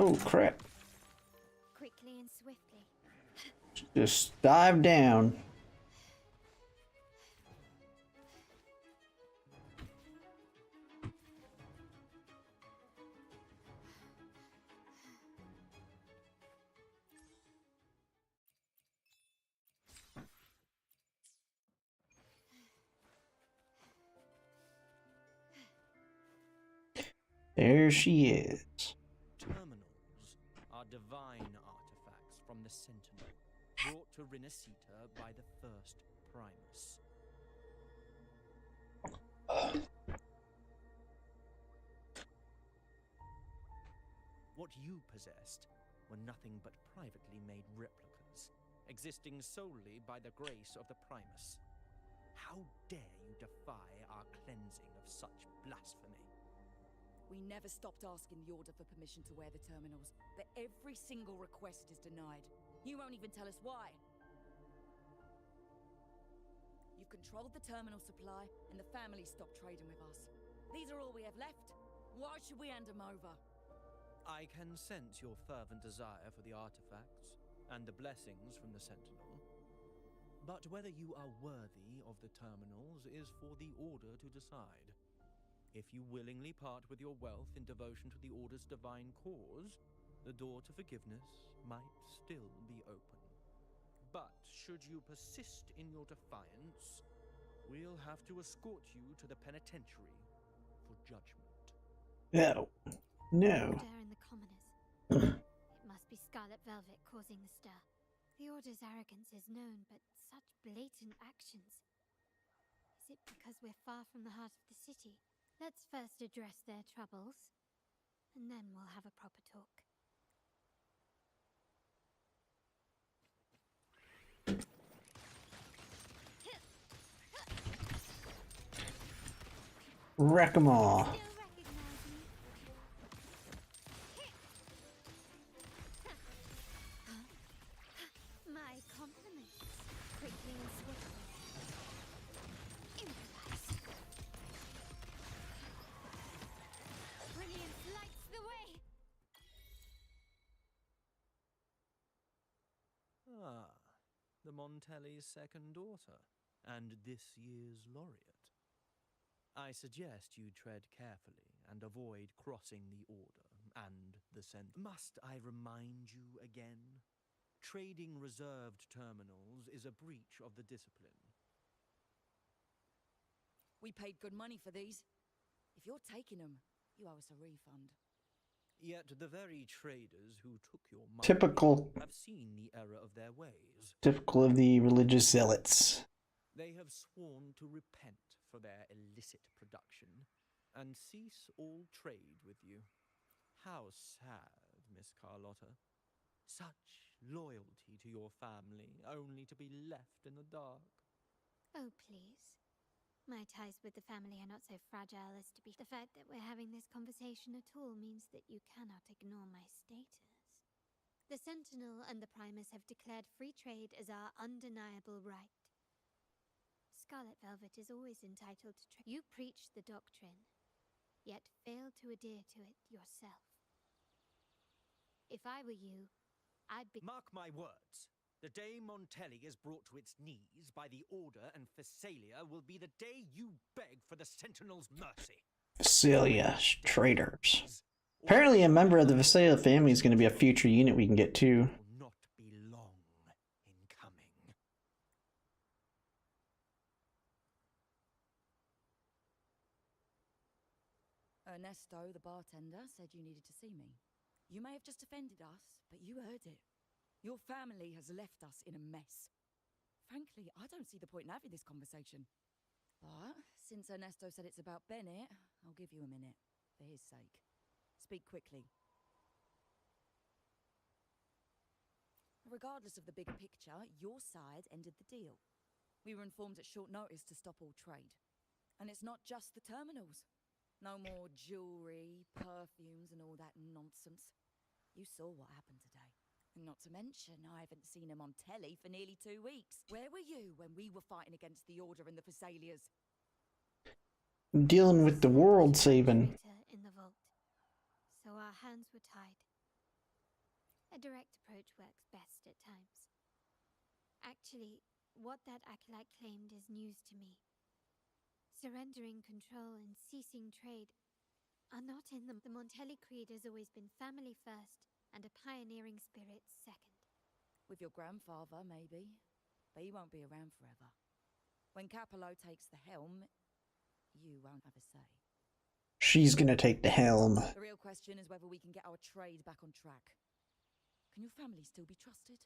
Oh crap. Quickly and swiftly. Just dive down. There she is. Terminals are divine artifacts from the Sentinel, brought to Rinascita by the first Primus. What you possessed were nothing but privately made replicas, existing solely by the grace of the Primus. How dare you defy our cleansing of such blasphemy? We never stopped asking the Order for permission to wear the terminals, but every single request is denied. You won't even tell us why. You've controlled the terminal supply, and the family stopped trading with us. These are all we have left. Why should we hand them over? I can sense your fervent desire for the artifacts and the blessings from the Sentinel. But whether you are worthy of the terminals is for the Order to decide. If you willingly part with your wealth in devotion to the Order's divine cause, the door to forgiveness might still be open. But should you persist in your defiance, we'll have to escort you to the penitentiary for judgment. No. No. Order and the commoners. It must be Scarlet Velvet causing the stir. The Order's arrogance is known, but such blatant actions. Is it because we're far from the heart of the city? Let's first address their troubles, and then we'll have a proper talk. Wreck 'em all. Still recognize me? My compliments. Quickly and swiftly. Improvise. Brilliance lights the way. Ah, the Montelli's second daughter, and this year's laureate. I suggest you tread carefully and avoid crossing the Order and the Sentinel. Must I remind you again? Trading reserved terminals is a breach of the discipline. We paid good money for these. If you're taking them, you owe us a refund. Yet the very traders who took your money Typical. have seen the error of their ways. Typical of the religious zealots. They have sworn to repent for their illicit production and cease all trade with you. How sad, Miss Carlotta. Such loyalty to your family, only to be left in the dark. Oh, please. My ties with the family are not so fragile as to be. The fact that we're having this conversation at all means that you cannot ignore my status. The Sentinel and the Primus have declared free trade as our undeniable right. Scarlet Velvet is always entitled to trade. You preach the doctrine, yet fail to adhere to it yourself. If I were you, I'd be— Mark my words. The day Montelli is brought to its knees by the Order and Phasalia will be the day you beg for the Sentinel's mercy. Phasalia traitors. Apparently a member of the Phasalia family is going to be a future unit we can get too. Will not be long in coming. Ernesto, the bartender, said you needed to see me. You may have just offended us, but you heard it. Your family has left us in a mess. Frankly, I don't see the point in having this conversation. But since Ernesto said it's about Bennett, I'll give you a minute, for his sake. Speak quickly. Regardless of the bigger picture, your side ended the deal. We were informed at short notice to stop all trade. And it's not just the terminals. No more jewelry, perfumes, and all that nonsense. You saw what happened today. And not to mention, I haven't seen a Montelli for nearly 2 weeks. Where were you when we were fighting against the Order and the Phasalias? Dealing with the world saving. In the vault, so our hands were tied. A direct approach works best at times. Actually, what that acolyte claimed is news to me. Surrendering control and ceasing trade are not in them. The Montelli creed has always been family first and a pioneering spirit second. With your grandfather, maybe. But he won't be around forever. When Capello takes the helm, you won't have a say. She's gonna take the helm. The real question is whether we can get our trade back on track. Can your family still be trusted?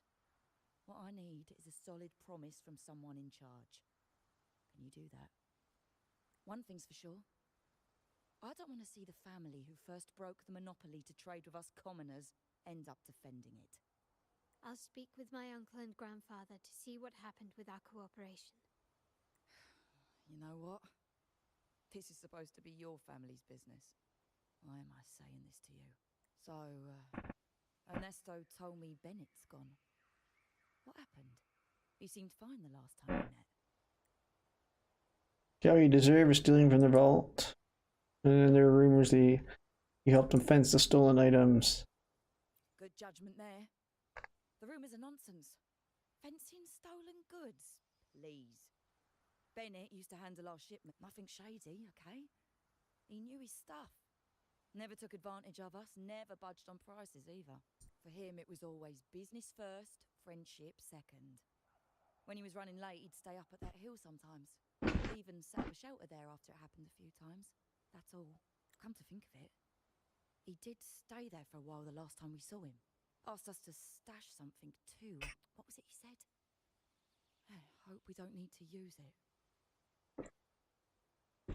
What I need is a solid promise from someone in charge. Can you do that? One thing's for sure. I don't want to see the family who first broke the monopoly to trade with us commoners end up defending it. I'll speak with my uncle and grandfather to see what happened with our cooperation. You know what? This is supposed to be your family's business. Why am I saying this to you? So, Ernesto told me Bennett's gone. What happened? He seemed fine the last time we met. Got what you deserve for stealing from the vault. And then there were rumors that you helped him fence the stolen items. Good judgment there. The rumors are nonsense. Fencing stolen goods? Please. Bennett used to handle our shipment. Nothing shady, okay? He knew his stuff. Never took advantage of us, never budged on prices either. For him, it was always business first, friendship second. When he was running late, he'd stay up at that hill sometimes. Even set up a shelter there after it happened a few times. That's all. Come to think of it, he did stay there for a while the last time we saw him. Asked us to stash something too. What was it he said? I hope we don't need to use it.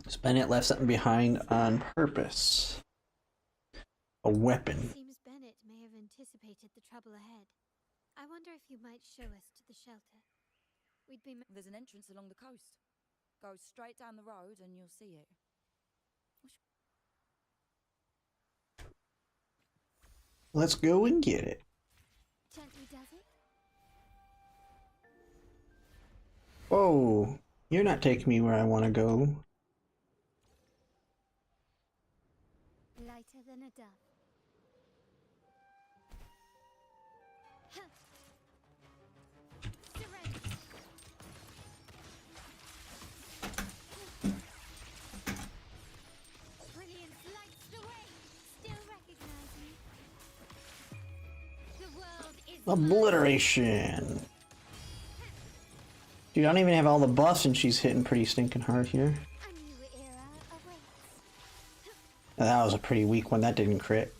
So Bennett left something behind on purpose. A weapon. It seems Bennett may have anticipated the trouble ahead. I wonder if you might show us to the shelter. We'd be... There's an entrance along the coast. Go straight down the road and you'll see it. Let's go and get it. Gently does it? Oh, you're not taking me where I want to go. Lighter than a dove. Surrender. Brilliance lights the way. Still recognize me. The world is Obliteration. Dude, I don't even have all the buffs and she's hitting pretty stinking hard here. a new era awaits. That was a pretty weak one. That didn't crit.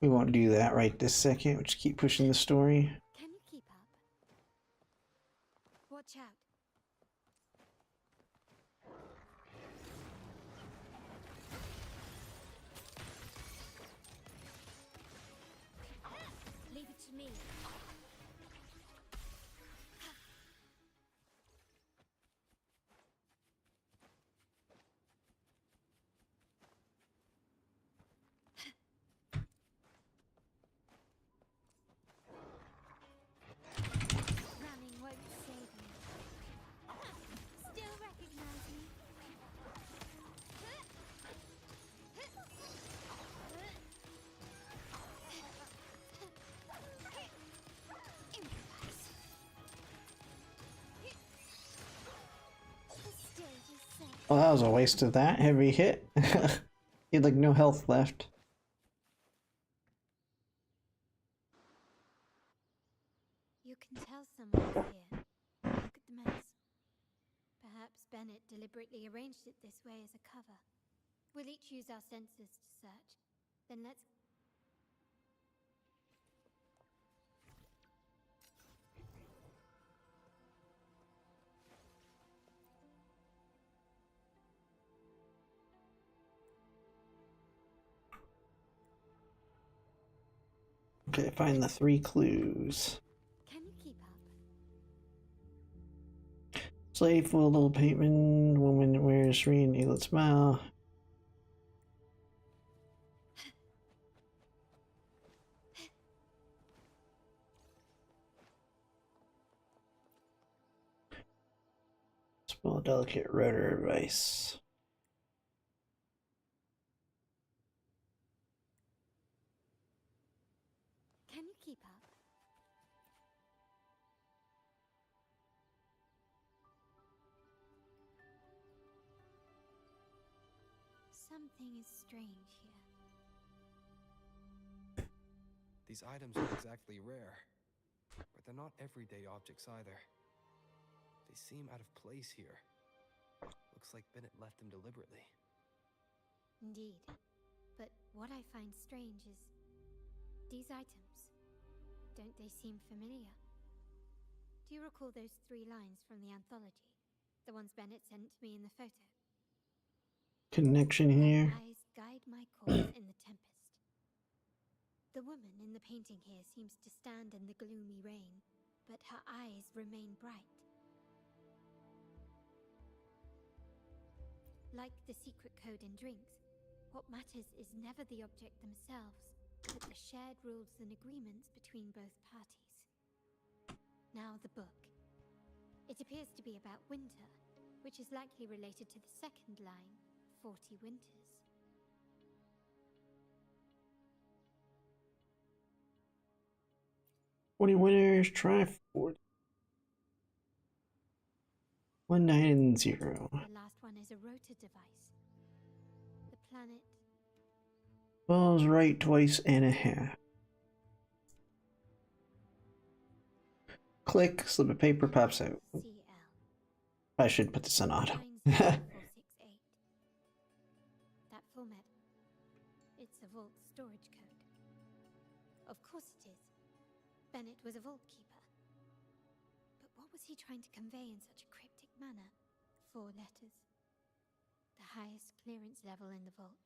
We won't do that right this second. We'll just keep pushing the story. Can you keep up? Watch out. Leave it to me. Running won't save me. Still recognize me. Improvise. The stage is set. Well, that was a waste of that heavy hit. He had like no health left. You can tell someone's here. Look at the mess. Perhaps Bennett deliberately arranged it this way as a cover. We'll each use our senses to search. Then let's... Okay, find the 3 clues. Can you keep up? Slave, full little paintman, woman wears ring, eaglet smile. Small, delicate rotor device. Can you keep up? Something is strange here. These items are exactly rare, but they're not everyday objects either. They seem out of place here. Looks like Bennett left them deliberately. Indeed. But what I find strange is these items. Don't they seem familiar? Do you recall those 3 lines from the anthology? The ones Bennett sent to me in the photo? Connection here. Their eyes guide my course in the tempest. The woman in the painting here seems to stand in the gloomy rain, but her eyes remain bright. Like the secret code in drinks, what matters is never the object themselves, but the shared rules and agreements between both parties. Now the book. It appears to be about winter, which is likely related to the second line, 40 winters. "40 winners, try 40. 190. The last one is a rotor device. The planet. Falls right twice and a half. Click, slip of paper pops out. CL. I should put this on auto. 90468. That format. It's a vault storage code. Of course it is. Bennett was a vault keeper. But what was he trying to convey in such a cryptic manner? 4 letters. The highest clearance level in the vault.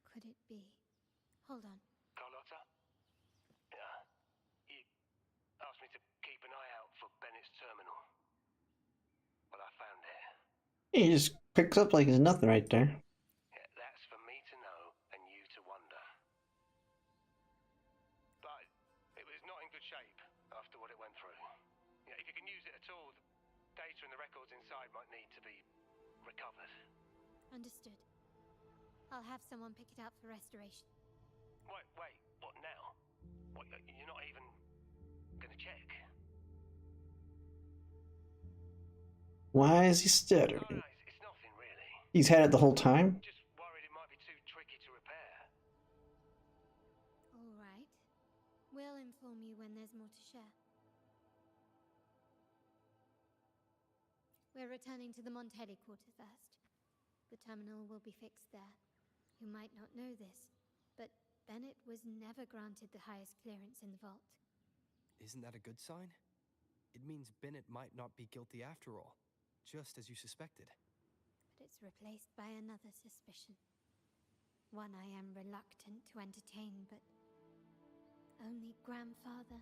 Could it be? Hold on. Carlotta? Yeah. You asked me to keep an eye out for Bennett's terminal. Well, I found it. He just picks up like there's nothing right there. Yeah, that's for me to know and you to wonder. But it was not in good shape after what it went through. Yeah, if you can use it at all, the data and the records inside might need to be recovered. Understood. I'll have someone pick it up for restoration. Wait, what now? What, you're not even gonna check? Why is he No, stuttering? it's nothing really. He's had it the whole time? Just worried it might be too tricky to repair. All right. We'll inform you when there's more to share. We're returning to the Montelli quarter first. The terminal will be fixed there. You might not know this, but Bennett was never granted the highest clearance in the vault. Isn't that a good sign? It means Bennett might not be guilty after all, just as you suspected. But it's replaced by another suspicion. One I am reluctant to entertain, but only grandfather,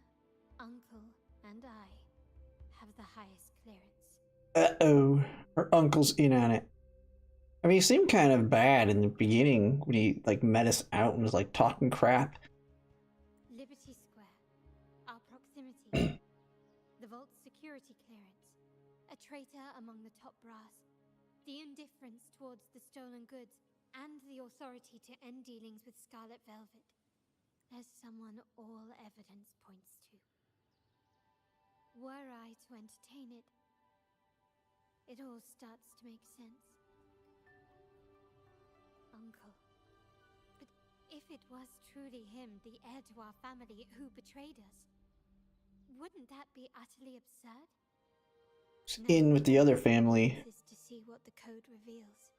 uncle, and I have the highest clearance. Uh-oh. Her uncle's in on it. I mean, he seemed kind of bad in the beginning when he, like, met us out and was, like, talking crap. Liberty Square. Our proximity. The vault's security clearance. A traitor among the top brass. The indifference towards the stolen goods. And the authority to end dealings with Scarlet Velvet. There's someone all evidence points to. Were I to entertain it, it all starts to make sense. Uncle. But if it was truly him, the heir to our family, who betrayed us, wouldn't that be utterly absurd? In with the other family. Is to see what the code reveals.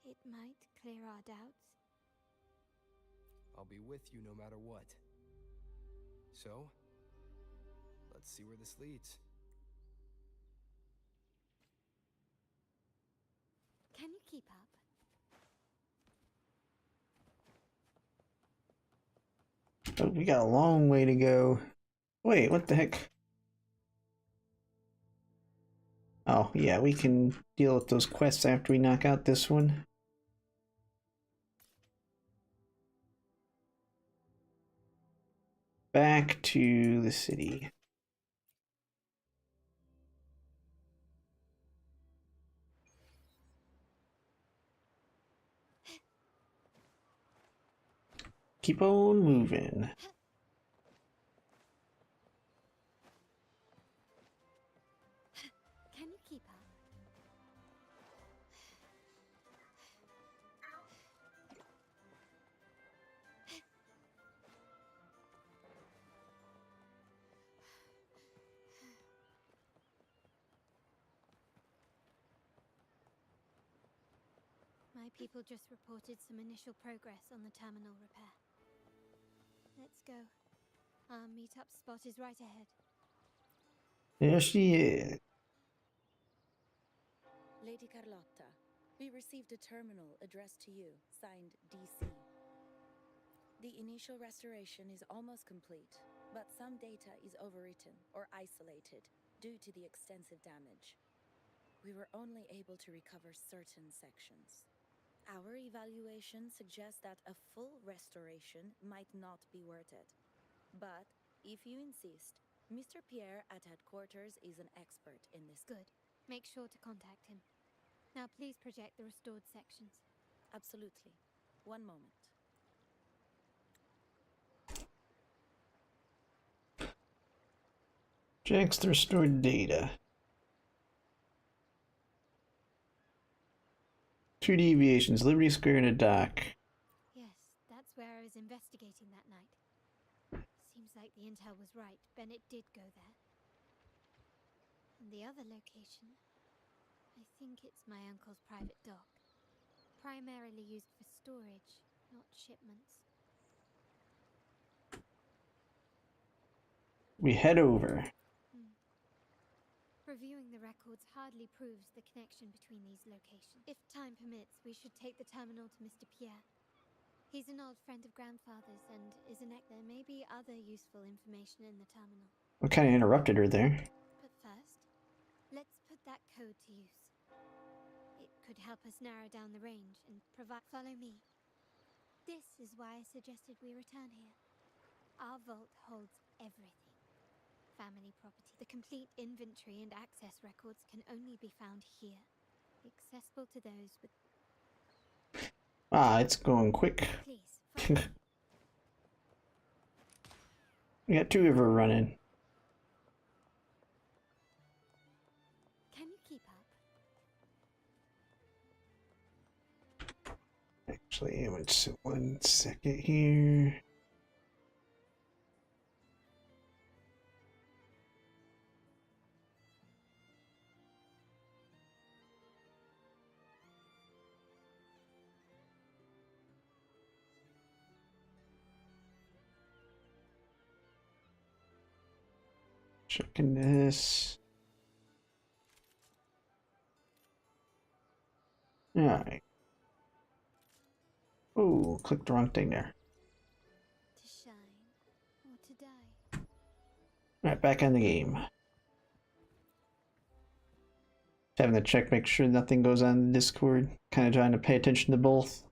It might clear our doubts. I'll be with you no matter what. So, let's see where this leads. Can you keep up? But we got a long way to go. Wait, what the heck? Oh, yeah, we can deal with those quests after we knock out this one. Back to the city. Keep on moving. Can you keep up? My My people just reported some initial progress on the terminal repair. Let's go. Our meetup spot is right ahead. There she is. Lady Carlotta, we received a terminal addressed to you, signed DC. The initial restoration is almost complete, but some data is overwritten or isolated due to the extensive damage. We were only able to recover certain sections. Our evaluation suggests that a full restoration might not be worth it. But, if you insist, Mr. Pierre at headquarters is an expert in this. Good. Make sure to contact him. Now please project the restored sections. Absolutely. One moment. Checks the restored data. 2 deviations, Liberty Square and a dock. Yes, that's where I was investigating that night. Seems like the intel was right. Bennett did go there. And the other location, I think it's my uncle's private dock. Primarily used for storage, not shipments. We head over. Reviewing the records hardly proves the connection between these locations. If time permits, we should take the terminal to Mr. Pierre. He's an old friend of grandfather's and is an There may be other useful information in the terminal. We kind of interrupted her there. But first, let's put that code to use. It could help us narrow down the range and provide. Follow me. This is why I suggested we return here. Our vault holds everything. Family property. The complete inventory and access records can only be found here. Accessible to those with... Ah, it's going quick. Please, We got 2 of her running. can you keep up? Actually, one second here. Checking this. Alright. Oh, clicked the wrong thing there. To shine or to die. Alright, back in the game. Just having to check, make sure nothing goes on in Discord. Kind of trying to pay attention to both.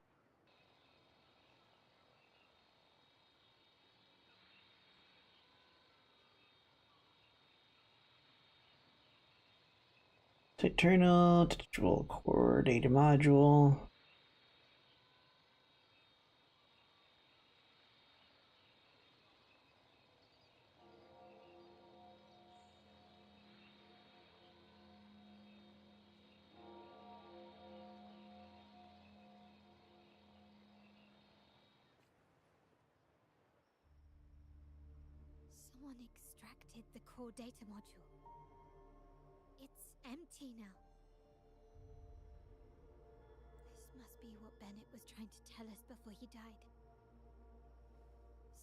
Eternal, teachable core data module. Someone extracted the core data module. It's empty now. This must be what Bennett was trying to tell us before he died.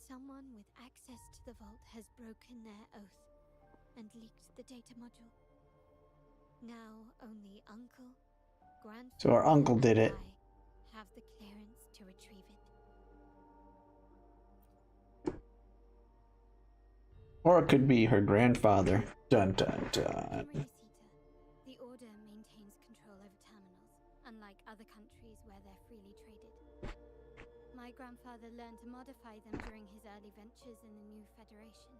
Someone with access to the vault has broken their oath and leaked the data module. Now only Uncle, Grandfather, So our uncle did it. and I have the clearance to retrieve it. Or it could be her grandfather. Dun dun dun. The Order maintains control over terminals, unlike other countries where they're freely traded. My grandfather learned to modify them during his early ventures in the new Federation.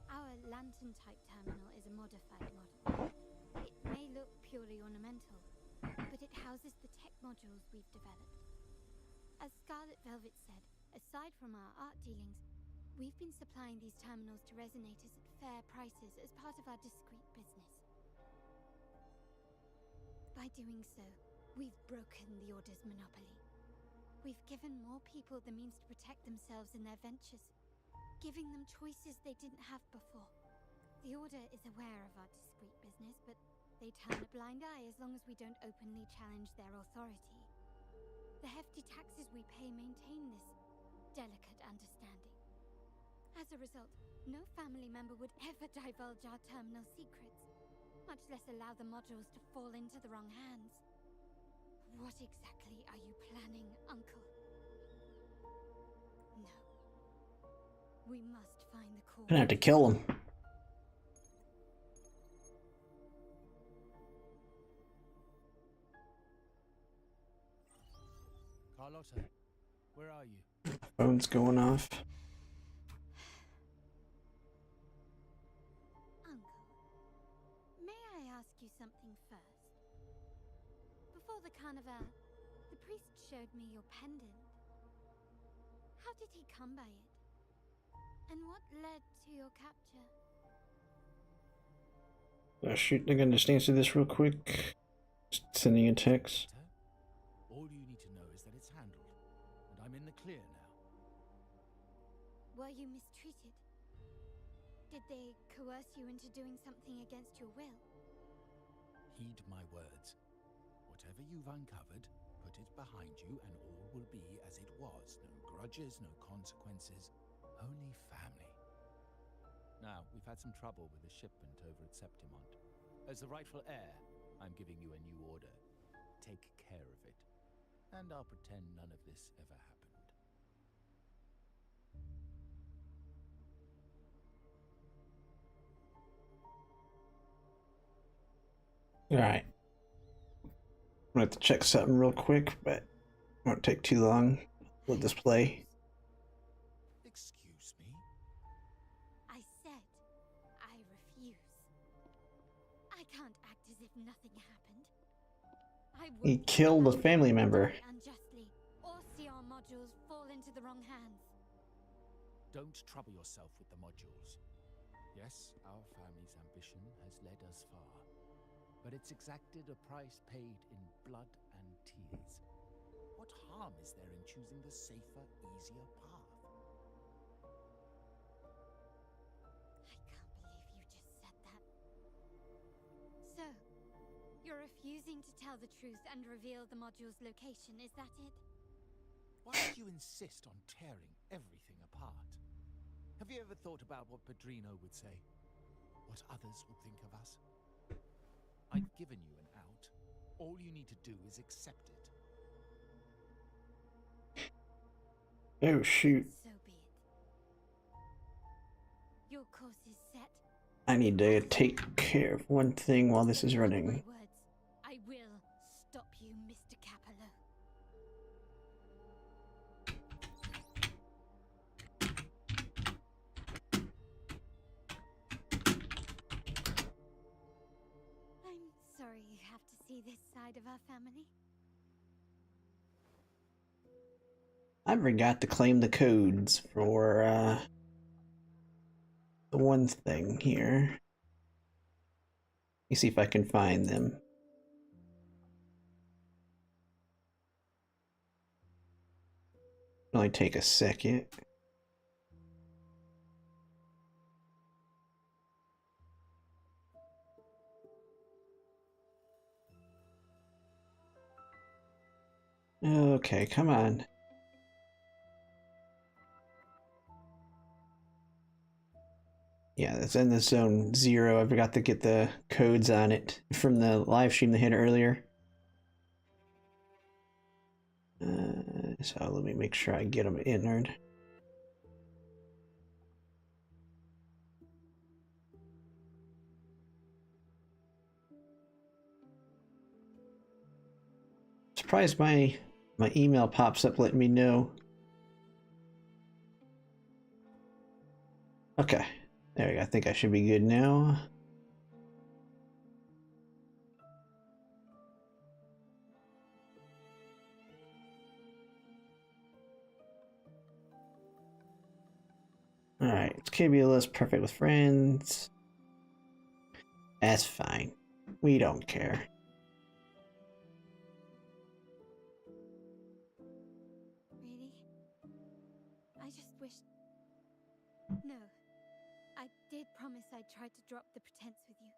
Our lantern-type terminal is a modified model. It may look purely ornamental, but it houses the tech modules we've developed. As Scarlet Velvet said, aside from our art dealings, we've been supplying these terminals to resonators at fair prices as part of our discreet business. By doing so, we've broken the Order's monopoly. We've given more people the means to protect themselves in their ventures, giving them choices they didn't have before. The Order is aware of our discreet business, but they turn a blind eye as long as we don't openly challenge their authority. The hefty taxes we pay maintain this delicate understanding. As a result, no family member would ever divulge our terminal secrets, much less allow the modules to fall into the wrong hands. What exactly are you planning, Uncle? No. We must find the cause. Gonna have to kill him. Carlotta, where are you? Phone's going off. Uncle, may I ask you something first? Before the carnival, the priest showed me your pendant. How did he come by it? And what led to your capture? Shoot, I'm gonna just answer this real quick. Just sending a text. All you need to know is that it's handled, and I'm in the clear now. Were you mistreated? Did they coerce you into doing something against your will? Heed my words. Whatever you've uncovered, put it behind you and all will be as it was. No grudges, no consequences, only family. Now, we've had some trouble with the shipment over at Septimont. As the rightful heir, I'm giving you a new order. Take care of it. And I'll pretend none of this ever happened. Alright. I'm gonna have to check something real quick, but it won't take too long. Let this play. Excuse me? I said I refuse. I can't act as if nothing happened. I He won't killed a allow family you to member. die unjustly, or see our modules fall into the wrong hands. Don't trouble yourself with the modules. Yes, our family's ambition has led us far, but it's exacted a price paid in blood and tears. What harm is there in choosing the safer, easier path? I can't believe you just said that. So, you're refusing to tell the truth and reveal the module's location, is that it? Why do you insist on tearing everything apart? Have you ever thought about what Padrino would say? What others would think of us? I've given you an out. All you need to do is accept it. Oh shoot. So be it. Your course is set. I need to take care of one thing while this is running. My words. I will stop you, Mr. Capello. I'm sorry you have to see this side of our family. I forgot to claim the codes for the one thing here. Let me see if I can find them. It'll only take a second. Okay, come on. Yeah, that's in the zone 0. I forgot to get the codes on it from the live stream they had earlier. So let me make sure I get them entered. Surprised my email pops up letting me know. Okay, there we go. I think I should be good now. Alright, it's KBLS perfect with friends. That's fine. We don't care. Really? I just wished... No. I did promise I'd try to drop the pretense with you.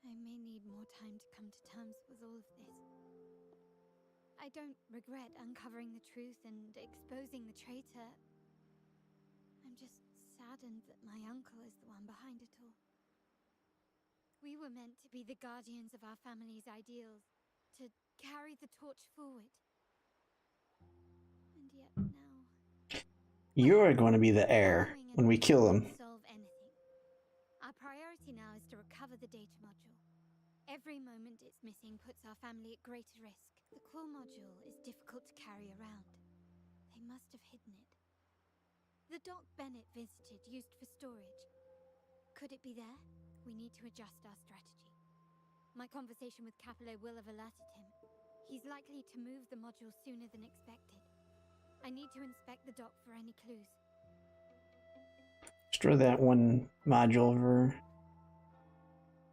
I may need more time to come to terms with all of this. I don't regret uncovering the truth and exposing the traitor. I'm just saddened that my uncle is the one behind it all. We were meant to be the guardians of our family's ideals, to carry the torch forward. And yet now... You're going to be the heir when we kill him. Solve anything. Our priority now is to recover the data module. Every moment it's missing puts our family at greater risk. The core module is difficult to carry around. They must have hidden it. The dock Bennett visited used for storage. Could it be there? We need to adjust our strategy. My conversation with Capello will have alerted him. He's likely to move the module sooner than expected. I need to inspect the dock for any clues. Destroy that one module for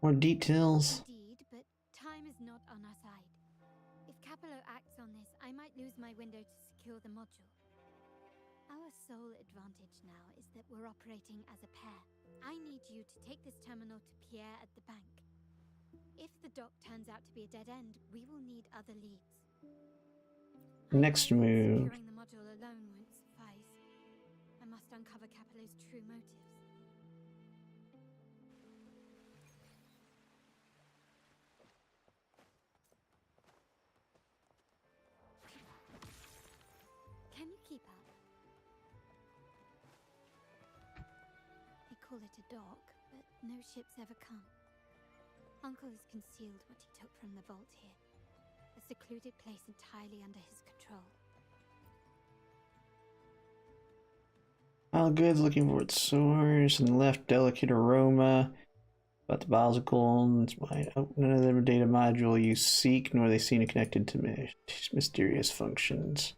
more details. Indeed, but time is not on our side. If Capello acts on this, I might lose my window to secure the module. Our sole advantage now is that we're operating as a pair. I need you to take this terminal to Pierre at the bank. If the dock turns out to be a dead end, we will need other leads. Next move. Securing the module alone won't suffice. I must uncover Capello's true motives. Can you keep up? They call it a dock, but no ships ever come. Uncle has concealed what he took from the vault here. A secluded place entirely under his control. All goods looking for its source. And left, delicate aroma. About the bottles of gold. None of the data module you seek, nor are they seen connected to mysterious functions.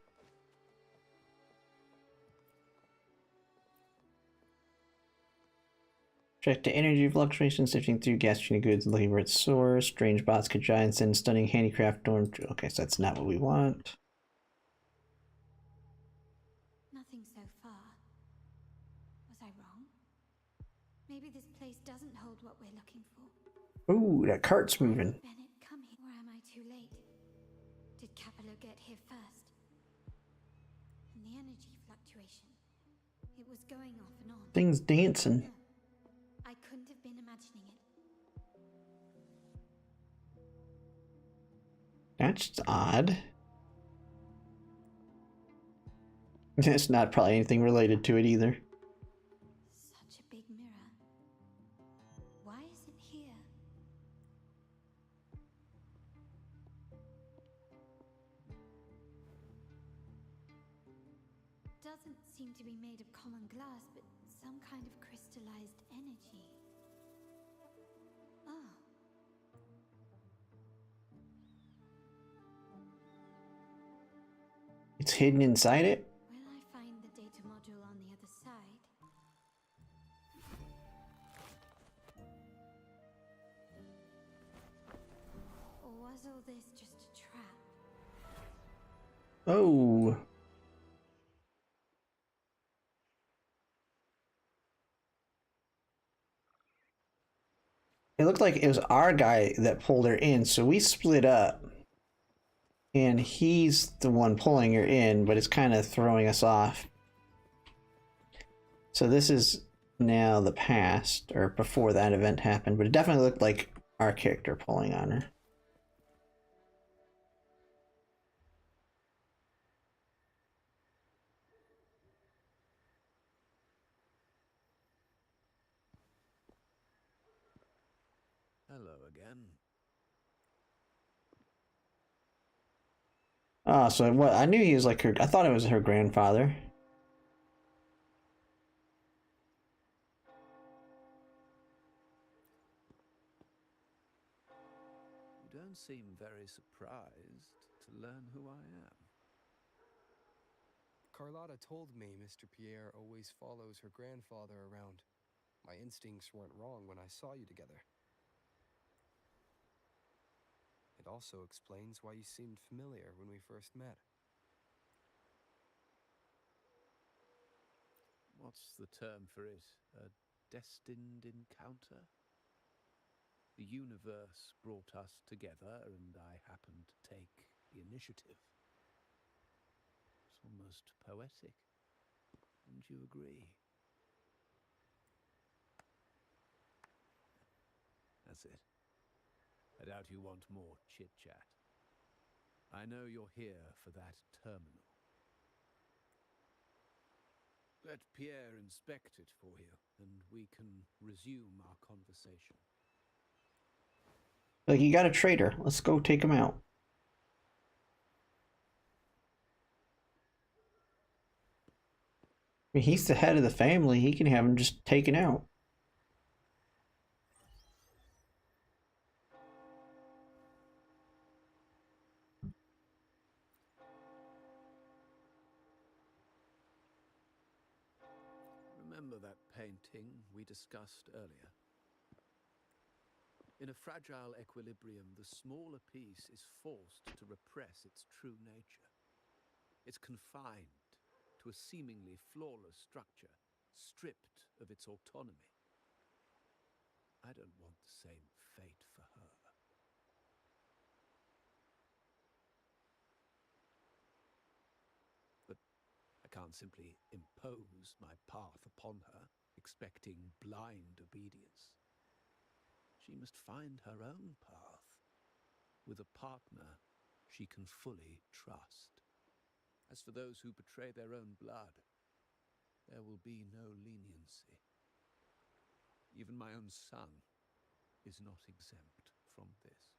Check the energy fluctuations, sifting through gas-tuning goods and looking for its source. Strange bots, giants, and stunning handicraft dorm. Okay, so that's not what we want. Nothing so far. Was I wrong? Maybe this place doesn't hold what we're looking for. Ooh, that cart's moving. Did Bennett come here, or am I too late? Did Capello get here first? And the energy fluctuation. It was going off and on. Things dancing. No, I couldn't have been imagining it. That's odd. It's not probably anything related to it either. Such a big mirror. Why is it here? Doesn't seem to be made of common glass, but some kind of crystallized energy. Oh. It's hidden inside it? Will I find the data module on the other side? Or was all this just a trap? Oh. It looked like it was our guy that pulled her in, so we split up. And he's the one pulling her in, but it's kind of throwing us off. So this is now the past, or before that event happened, but it definitely looked like our character pulling on her. Hello again. Oh, so what? I knew he was like her. I thought it was her grandfather. You don't seem very surprised to learn who I am. Carlotta told me Mr. Pierre always follows her grandfather around. My instincts weren't wrong when I saw you together. It also explains why you seemed familiar when we first met. What's the term for it? A destined encounter? The universe brought us together, and I happened to take the initiative. It's almost poetic. Wouldn't you agree? That's it. I doubt you want more chit-chat. I know you're here for that terminal. Let Pierre inspect it for you, and we can resume our conversation. Like, you got a traitor. Let's go take him out. I mean, he's the head of the family. He can have him just taken out. Remember that painting we discussed earlier? In a fragile equilibrium, the smaller piece is forced to repress its true nature. It's confined to a seemingly flawless structure, stripped of its autonomy. I don't want the same fate for her. But I can't simply impose my path upon her, expecting blind obedience. She must find her own path, with a partner she can fully trust. As for those who betray their own blood, there will be no leniency. Even my own son is not exempt from this.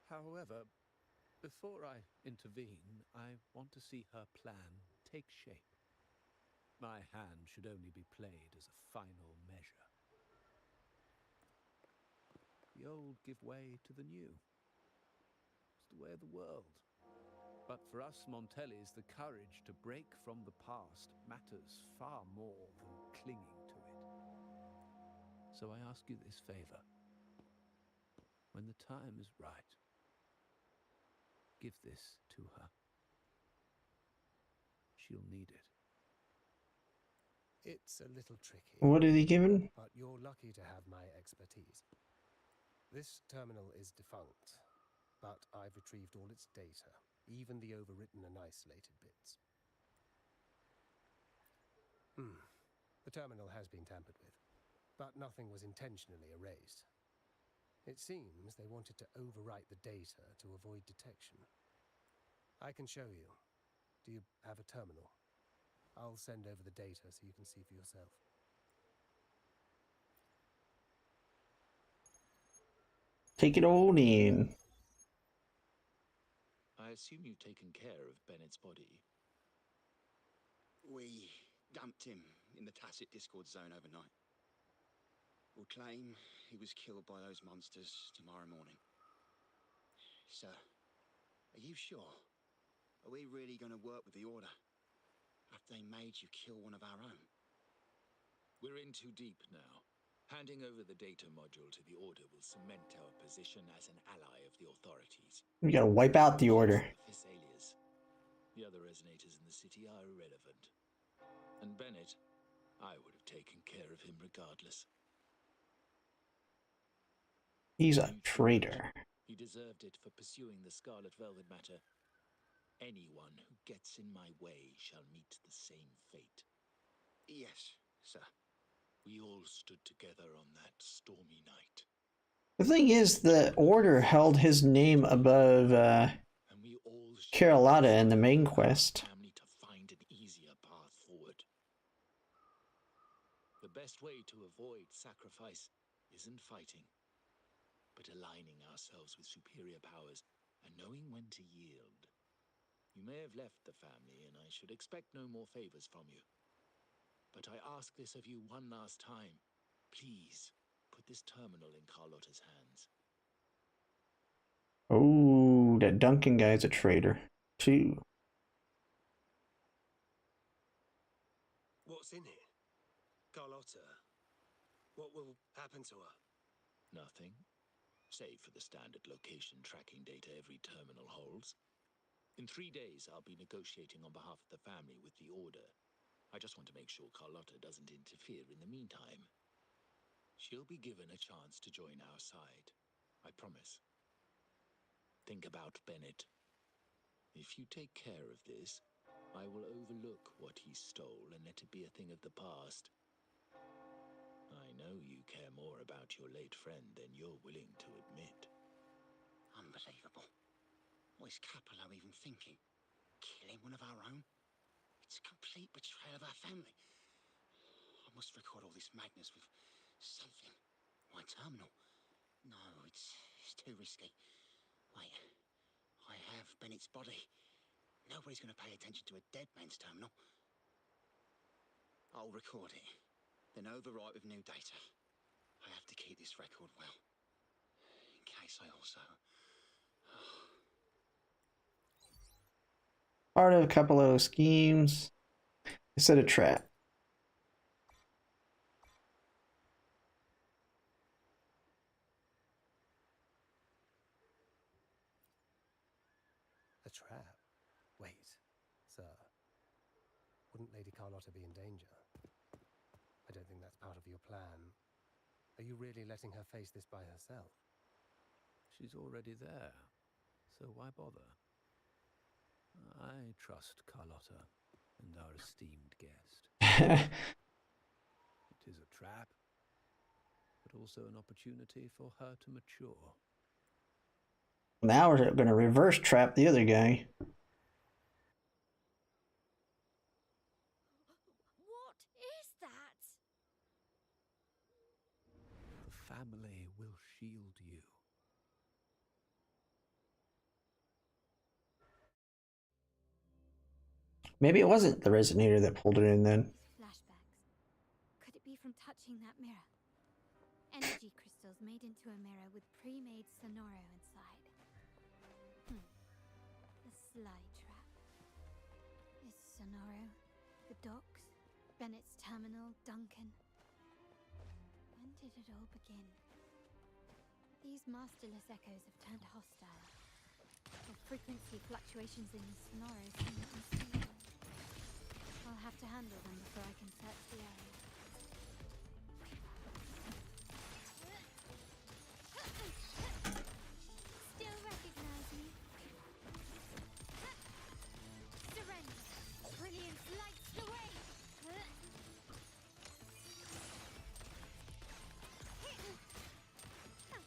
However, before I intervene, I want to see her plan take shape. My hand should only be played as a final measure. The old give way to the new. It's the way of the world. But for us Montellis, the courage to break from the past matters far more than clinging to it. So I ask you this favor. When the time is right, give this to her. She'll need it. It's a little tricky. What did he give him? But you're lucky to have my expertise. This terminal is defunct, but I've retrieved all its data, even the overwritten and isolated bits. The terminal has been tampered with, but nothing was intentionally erased. It seems they wanted to overwrite the data to avoid detection. I can show you. Do you have a terminal? I'll send over the data so you can see for yourself. Take it all in. I assume you've taken care of Bennett's body. We dumped him in the tacit Discord zone overnight. We'll claim he was killed by those monsters tomorrow morning. Sir, are you sure? Are we really going to work with the Order after they made you kill one of our own? We're in too deep now. Handing over the data module to the Order will cement our position as an ally of the authorities. We gotta wipe out the Order. The other resonators in the city are irrelevant. And Bennett, I would have taken care of him regardless. He's a traitor. He deserved it for pursuing the Scarlet Velvet matter. Anyone who gets in my way shall meet the same fate. Yes, sir. We all stood together on that stormy night. The thing is, the Order held his name above Carlotta in the main quest. Family to find an easier path forward. The best way to avoid sacrifice isn't fighting, but aligning ourselves with superior powers and knowing when to yield. You may have left the family, and I should expect no more favors from you. But I ask this of you one last time. Please, put this terminal in Carlotta's hands. Oh, that Duncan guy's a traitor, too. What's in it? Carlotta, what will happen to her? Nothing, save for the standard location tracking data every terminal holds. In 3 days, I'll be negotiating on behalf of the family with the Order. I just want to make sure Carlotta doesn't interfere in the meantime. She'll be given a chance to join our side. I promise. Think about Bennett. If you take care of this, I will overlook what he stole and let it be a thing of the past. I know you care more about your late friend than you're willing to admit. Unbelievable. What is Capello even thinking? Killing one of our own? It's a complete betrayal of our family. I must record all this madness with something. My terminal? No, it's too risky. Wait, I have Bennett's body. Nobody's going to pay attention to a dead man's terminal. I'll record it, then overwrite with new data. I have to keep this record well, in case I also... Part of a couple of schemes. I set a trap. A trap? Wait, sir. Wouldn't Lady Carlotta be in danger? I don't think that's part of your plan. Are you really letting her face this by herself? She's already there, so why bother? I trust Carlotta and our esteemed guest. It is a trap, but also an opportunity for her to mature. Now we're going to reverse trap the other guy. What is that? The family will shield you. Maybe it wasn't the resonator that pulled her in then. Flashbacks. Could it be from touching that mirror? Energy crystals made into a mirror with pre-made Sonoro inside. A sly trap. Is Sonoro, the docks, Bennett's terminal, Duncan? When did it all begin? These masterless echoes have turned hostile. The frequency fluctuations in the Sonoro seem unstable. I'll have to handle them before I can search the area. Still recognize me? Surrender! Brilliance lights the way!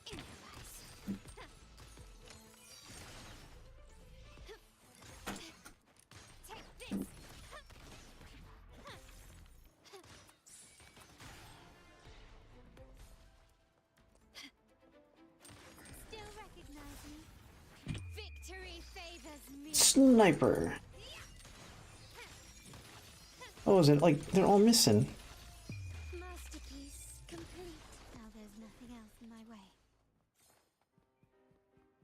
Improvise. Take this! Still recognize me? Victory favors me! Sniper. Oh, is it like they're all missing? Masterpiece complete. Now there's nothing else in my way.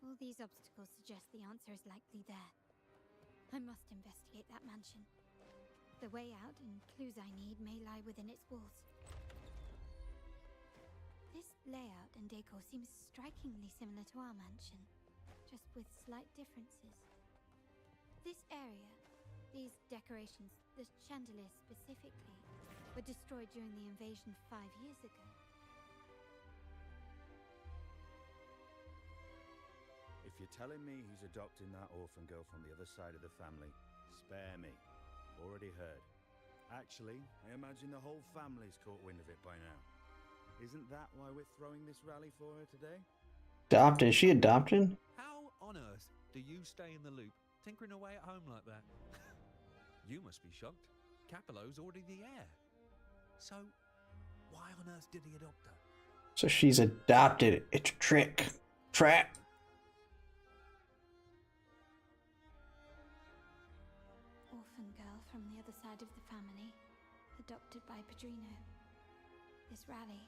All these obstacles suggest the answer is likely there. I must investigate that mansion. The way out and clues I need may lie within its walls. This layout and decor seems strikingly similar to our mansion, just with slight differences. This area, these decorations, the chandelier specifically, were destroyed during the invasion 5 years ago. If you're telling me he's adopting that orphan girl from the other side of the family, spare me. Already heard. Actually, I imagine the whole family's caught wind of it by now. Isn't that why we're throwing this rally for her today? Adopted? Is she adopted? How on earth do you stay in the loop, tinkering away at home like that? You must be shocked. Capello's already the heir. So, why on earth did he adopt her? So she's adopted. It's a trick. Trap. Orphan girl from the other side of the family, adopted by Padrino. This rally,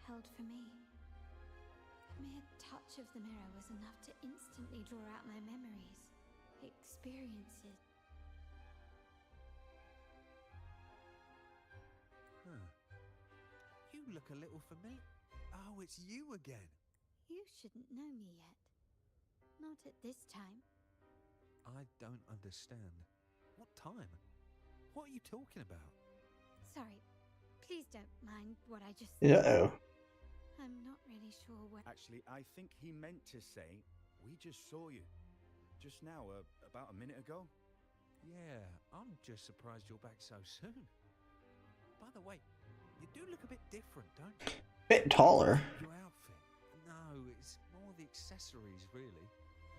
held for me. A mere touch of the mirror was enough to instantly draw out my memories, experiences. Huh. You look a little familiar. Oh, it's you again. You shouldn't know me yet. Not at this time. I don't understand. What time? What are you talking about? Sorry, please don't mind what I just Uh-oh. I'm not really sure what... Actually, I think he meant to say, we just saw you. Just now, about a minute ago. Yeah, I'm just surprised you're back so soon. By the way, you do look a bit different, don't you? Bit taller. Your outfit. No, it's more the accessories, really.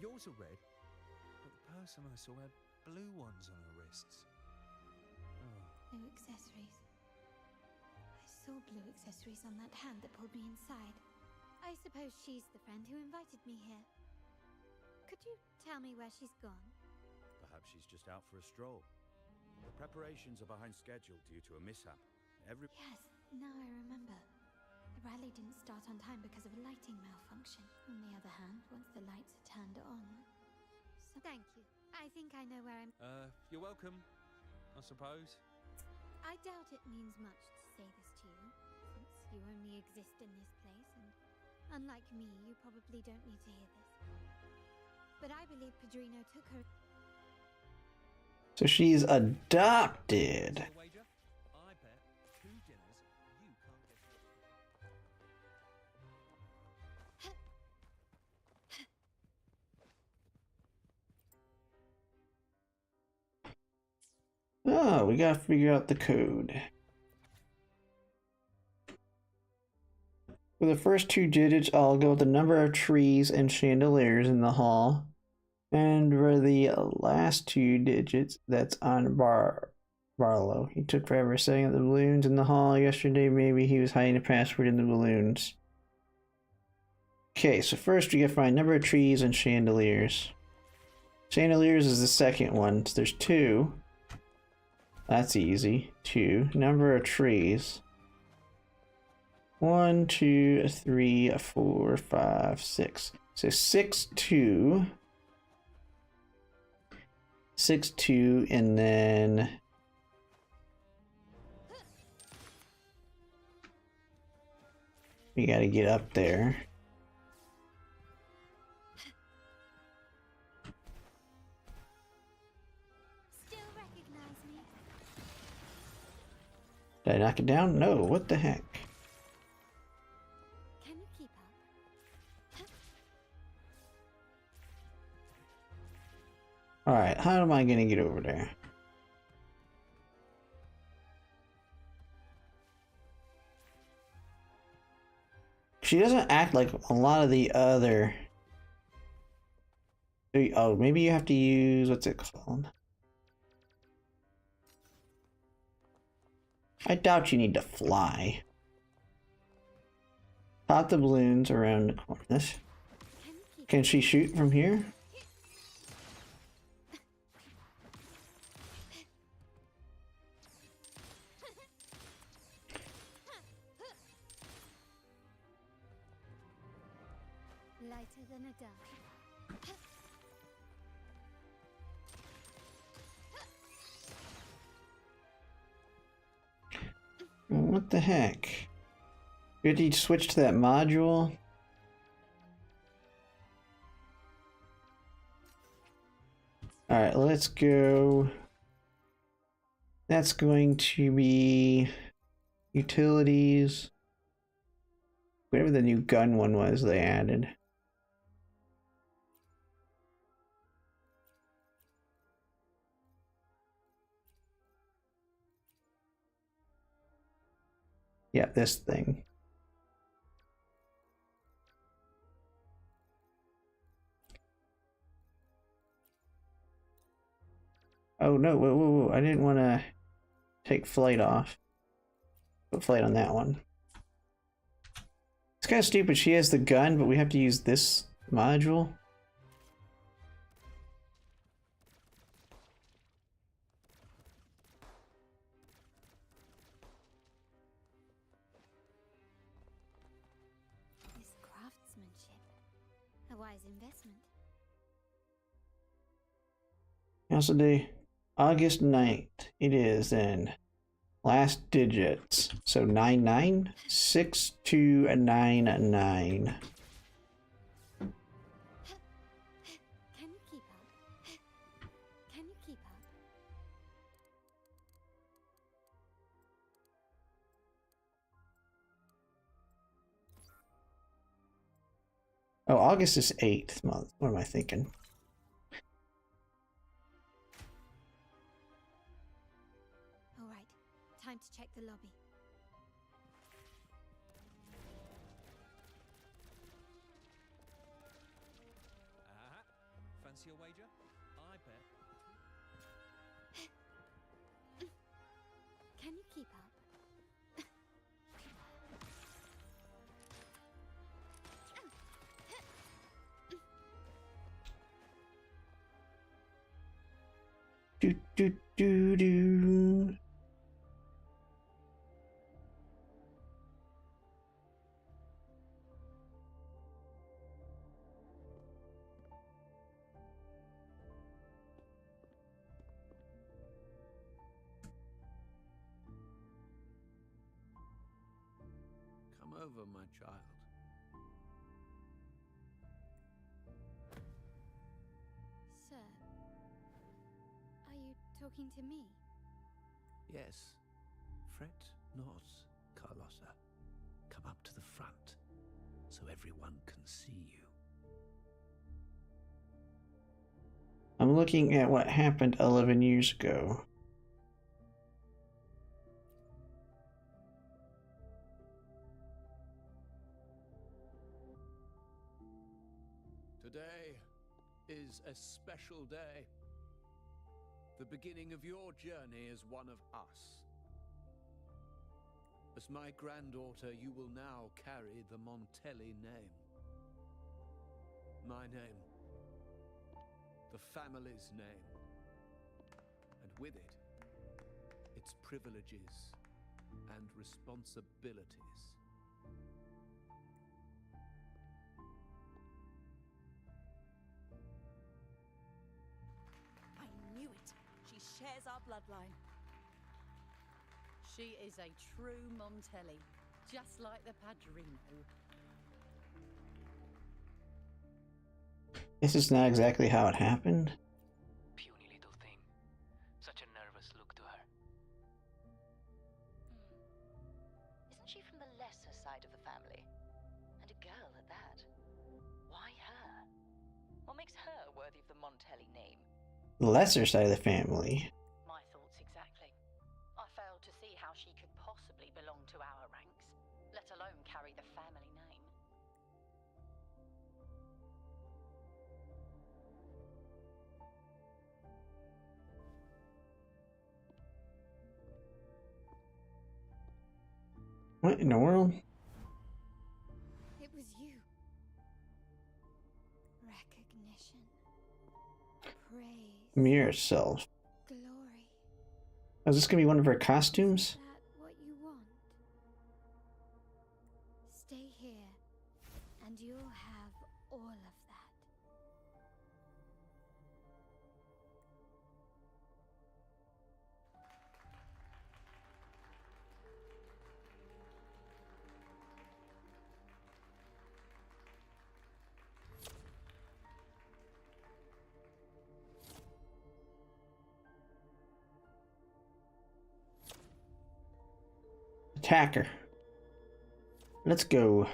Yours are red, but the person I saw had blue ones on her wrists. Oh. Blue accessories. I saw blue accessories on that hand that pulled me inside. I suppose she's the friend who invited me here. Could you tell me where she's gone? Perhaps she's just out for a stroll. The preparations are behind schedule due to a mishap. Yes, now I remember. The rally didn't start on time because of a lighting malfunction. On the other hand, once the lights are turned on... So thank you. I think I know where I'm... You're welcome, I suppose. I doubt it means much to say this to you, since you only exist in this place, and unlike me, you probably don't need to hear this. But I believe Padrino took her... So she's adopted. I bet 2 dinners you can't get. Oh, we gotta figure out the code. For the first 2 digits, I'll go with the number of trees and chandeliers in the hall. And for the last 2 digits, that's on Barlow. He took forever setting up the balloons in the hall yesterday. Maybe he was hiding a password in the balloons. Okay, so first we gotta find number of trees and chandeliers. Chandeliers is the second one. So there's 2. That's easy. 2. Number of trees. 1, 2, 3, 4, 5, 6. So 6, 2. 6, 2, and then... we gotta get up there. Still recognize me? Did I knock it down? No, what the heck? Can you keep up? Alright, how am I gonna get over there? She doesn't act like a lot of the other... Oh, maybe you have to use... what's it called? I doubt you need to fly. Pop the balloons around the corners. Can she shoot from here? Lighter than a dove. What the heck? Did he switch to that module? Alright, let's go. That's going to be utilities. Whatever the new gun one was they added. Yeah, this thing. Oh no, whoa, whoa, whoa. I didn't want to take flight off. Put flight on that one. It's kind of stupid. She has the gun, but we have to use this module. This craftsmanship. A wise investment. Yesterday, August 9th. It is then. Last digits. So 996299. Can you keep up? Can you keep up? Oh, August is 8th month. What am I thinking? the lobby. Fancy a wager? I bet. Can you keep up? Do do do do. Come over, my child. Sir, are you talking to me? Yes. Fret not, Carlotta. Come up to the front, so everyone can see you. I'm looking at what happened 11 years ago. Today is a special day. The beginning of your journey as one of us. As my granddaughter, you will now carry the Montelli name. My name. The family's name. And with it, its privileges and responsibilities. I knew it. She shares our bloodline. She is a true Montelli, just like the Padrino. This is not exactly how it happened. Puny little thing. Such a nervous look to her. Isn't she from the lesser side of the family? And a girl at that. Why her? What makes her worthy of the Montelli name? The lesser side of the family. My thoughts exactly. I failed to see how she could possibly belong to our ranks, let alone carry the family name. What in the world? It was you. Recognition. Praise. Mirror self. Glory. Oh, is this gonna be one of her costumes? Is that what you want? Stay here, and you'll have all of that. Attacker. Let's go.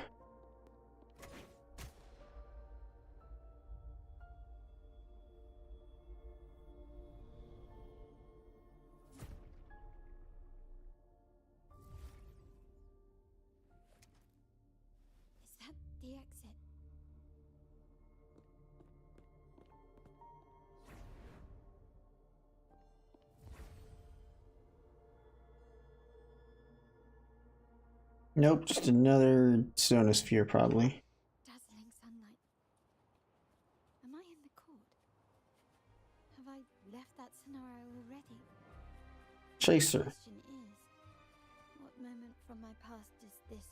Is that the exit? Nope, just another sonosphere probably. Dazzling sunlight. Am I in the court? Have I left that scenario already? Chaser. The question is, what moment from my past is this?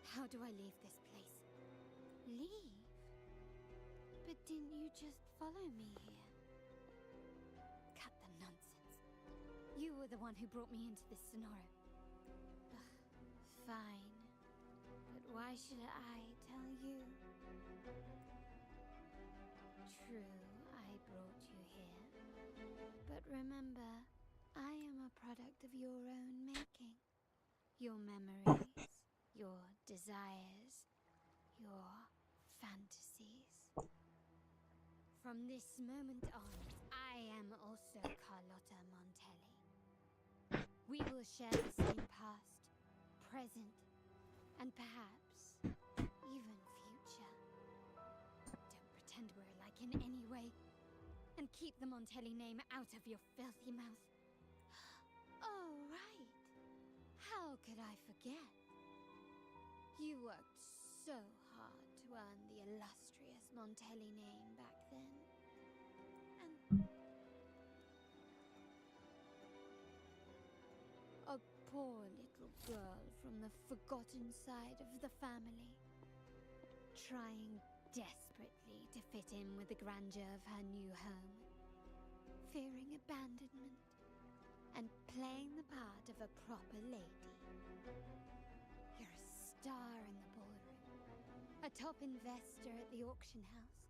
How do I leave this place? Leave? But didn't you just follow me here? Cut the nonsense. You were the one who brought me into this scenario. Ugh, fine. But why should I tell you? True, I brought you here. But remember, I am a product of your own making. Your memories, your desires, your fantasies. From this moment on, I am also Carlotta Montelli. We will share the same past, present, and perhaps even future. Don't pretend we're alike in any way, and keep the Montelli name out of your filthy mouth. Oh, right. How could I forget? You worked so hard to earn the illustrious Montelli name back then. And a poor little girl from the forgotten side of the family, trying desperately to fit in with the grandeur of her new home, fearing abandonment, and playing the part of a proper lady. You're a star in the ballroom, a top investor at the auction house,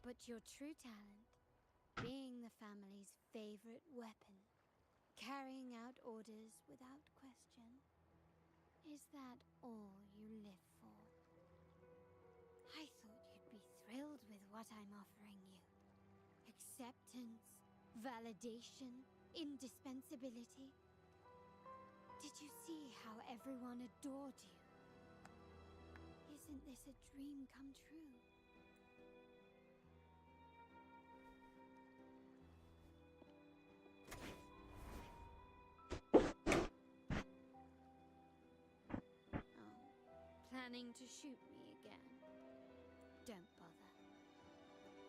but your true talent, being the family's favorite weapon, carrying out orders without question. Is that all you live for? I thought you'd be thrilled with what I'm offering you. Acceptance, validation, indispensability. Did you see how everyone adored you? Isn't this a dream come true? Planning to shoot me again? Don't bother.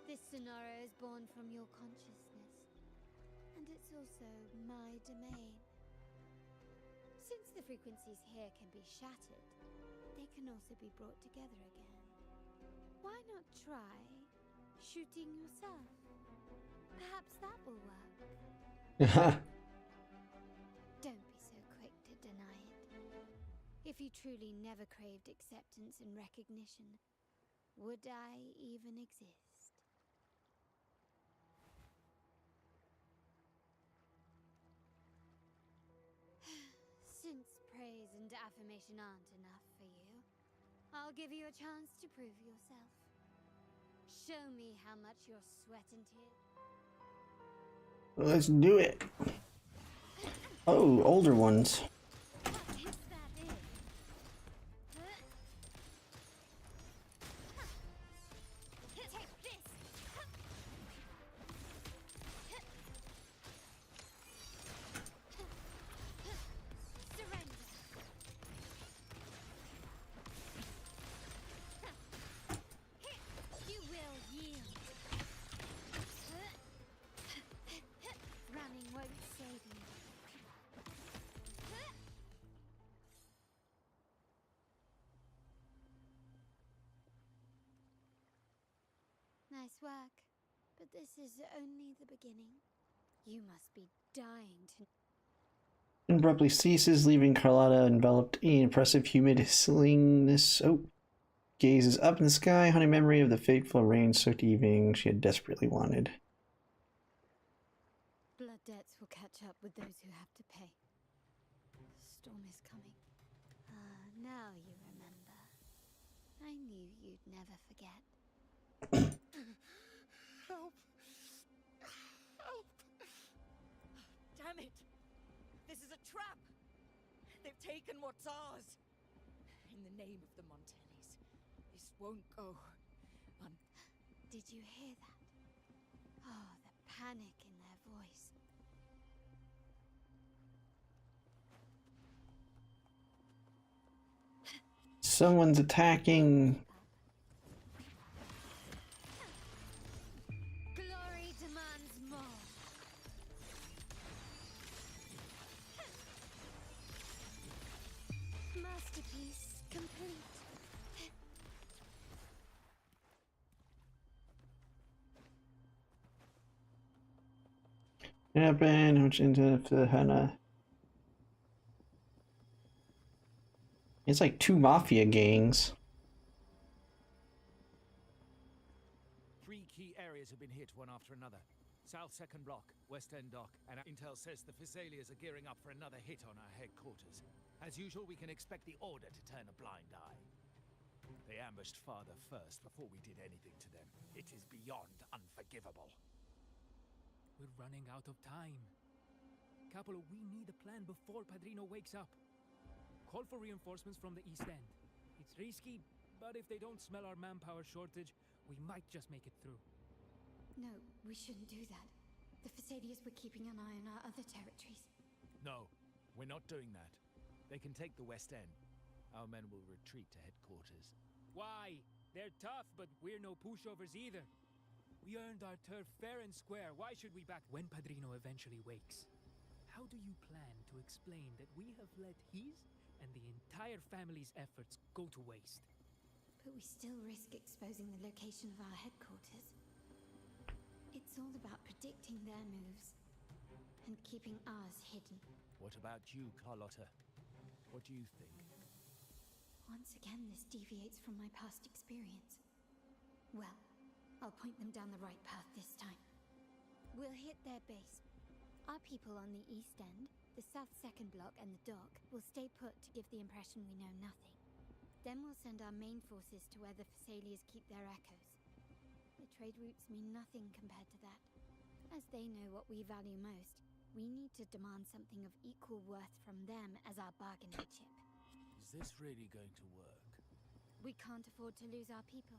This scenario is born from your consciousness, and it's also my domain. Since the frequencies here can be shattered, they can also be brought together again. Why not try shooting yourself? Perhaps that will work. Don't be so quick to deny it. If you truly never craved acceptance and recognition, would I even exist? Since praise and affirmation aren't enough for you, I'll give you a chance to prove yourself. Show me how much your sweat and tears. Let's do it. Oh, older ones. Nice work, but this is only the beginning. You must be dying to... Abruptly ceases, leaving Carlotta enveloped in impressive humidiciness. Oh. Gazes up in the sky, haunting memory of the fateful rain-soaked evening she had desperately wanted. Blood debts will catch up with those who have to pay. The storm is coming. Ah, now you remember. I knew you'd never forget. Help! Help! Damn it! This is a trap! They've taken what's ours! In the name of the Montellis, this won't go on. Did you hear that? Oh, the panic in their voice. Someone's attacking. Glory demands more. Masterpiece complete. Yeah, Ben, how much into the Hannah? It's like 2 mafia gangs. 3 key areas have been hit one after another. South 2nd Block, West End Dock, and intel says the Physaelias are gearing up for another hit on our headquarters. As usual, we can expect the Order to turn a blind eye. They ambushed father first before we did anything to them. It is beyond unforgivable. We're running out of time. Capolo, we need a plan before Padrino wakes up. Call for reinforcements from the east end. It's risky, but if they don't smell our manpower shortage, we might just make it through. No, we shouldn't do that. The Fasadias were keeping an eye on our other territories. No, we're not doing that. They can take the west end. Our men will retreat to headquarters. Why? They're tough, but we're no pushovers either. We earned our turf fair and square. Why should we back when Padrino eventually wakes? How do you plan to explain that we have let his and the entire family's efforts go to waste? But we still risk exposing the location of our headquarters. It's all about predicting their moves and keeping ours hidden. What about you, Carlotta? What do you think? Once again, this deviates from my past experience. Well, I'll point them down the right path this time. We'll hit their base. Our people on the east end, the south second block and the dock will stay put to give the impression we know nothing. Then we'll send our main forces to where the Fasalias keep their echoes. The trade routes mean nothing compared to that. As they know what we value most, we need to demand something of equal worth from them as our bargaining chip. Is this really going to work? We can't afford to lose our people.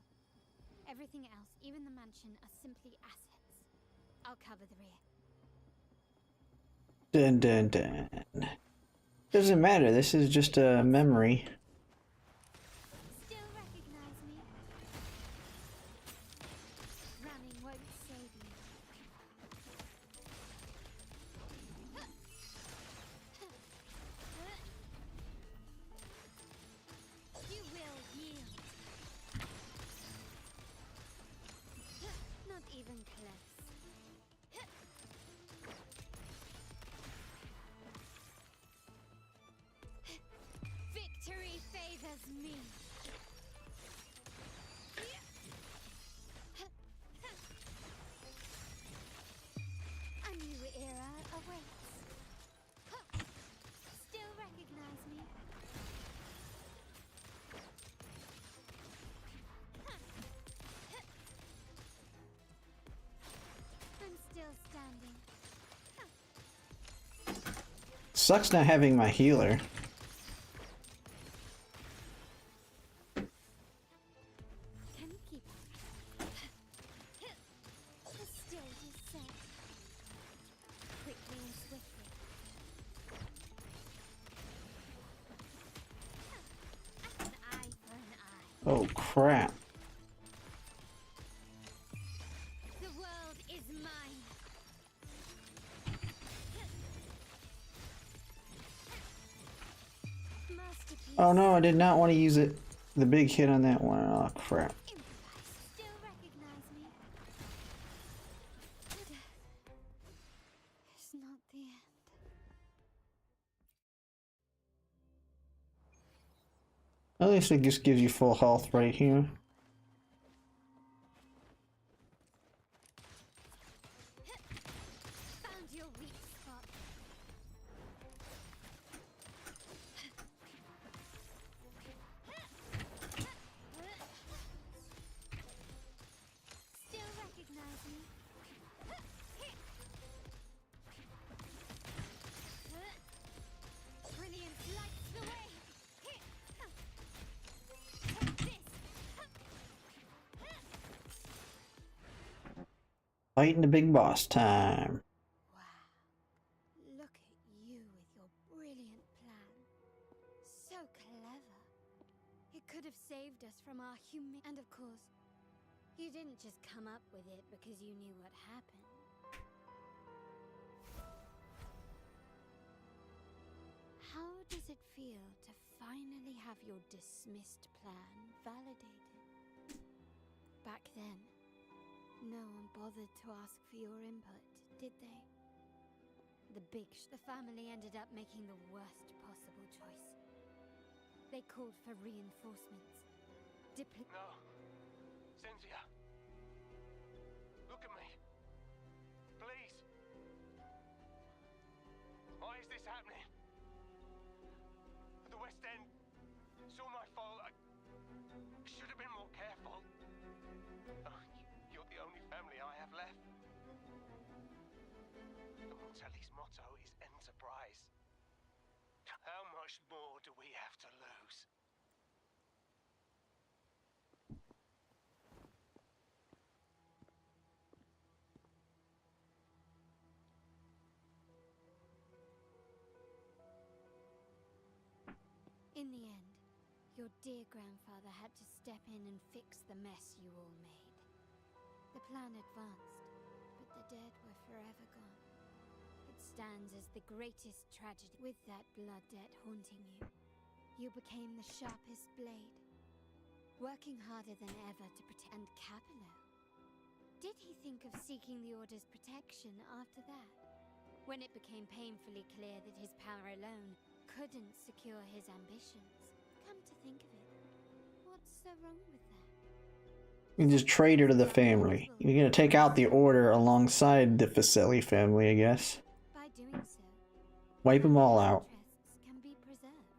Everything else, even the mansion, are simply assets. I'll cover the rear. Dun dun dun. Doesn't matter, this is just a memory. Still recognize me? Running won't save you. You will yield. Not even close. Victory favors me. A new era awaits. Still recognize me? I'm still standing. Sucks not having my healer. Can you keep up? The stage is set. Quickly and swiftly. An eye for an eye. Oh crap. The world is mine. Masterpiece. Oh no, I did not want to use it. The big hit on that one. Oh crap. Still recognize me? It's not the end. At least it just gives you full health right here. Found your weak spot. Still recognize me? Brilliant lights the way. Take this. Fighting the big boss time. Look at you with your brilliant plan. So clever. It could have saved us from our And of course, you didn't just come up with it because you knew what happened. How does it feel to finally have your dismissed plan validated? Back then, no one bothered to ask for your input, did they? The family ended up making the worst possible choice. They called for reinforcements. No. Cynthia. Look at me. Please. Why is this happening? At the West End. It's all my fault. I much more do we have to lose? In the end, your dear grandfather had to step in and fix the mess you all made. The plan advanced, but the dead were forever gone. It stands as the greatest tragedy. With that blood debt haunting you, you became the sharpest blade, working harder than ever to protect Capello. Did he think of seeking the Order's protection after that? When it became painfully clear that his power alone couldn't secure his ambitions. Come to think of it, what's so wrong with that? You just traitor to the family. You're gonna take out the Order alongside the Facelli family, I guess. By doing so, Wipe them all out. interests can be preserved.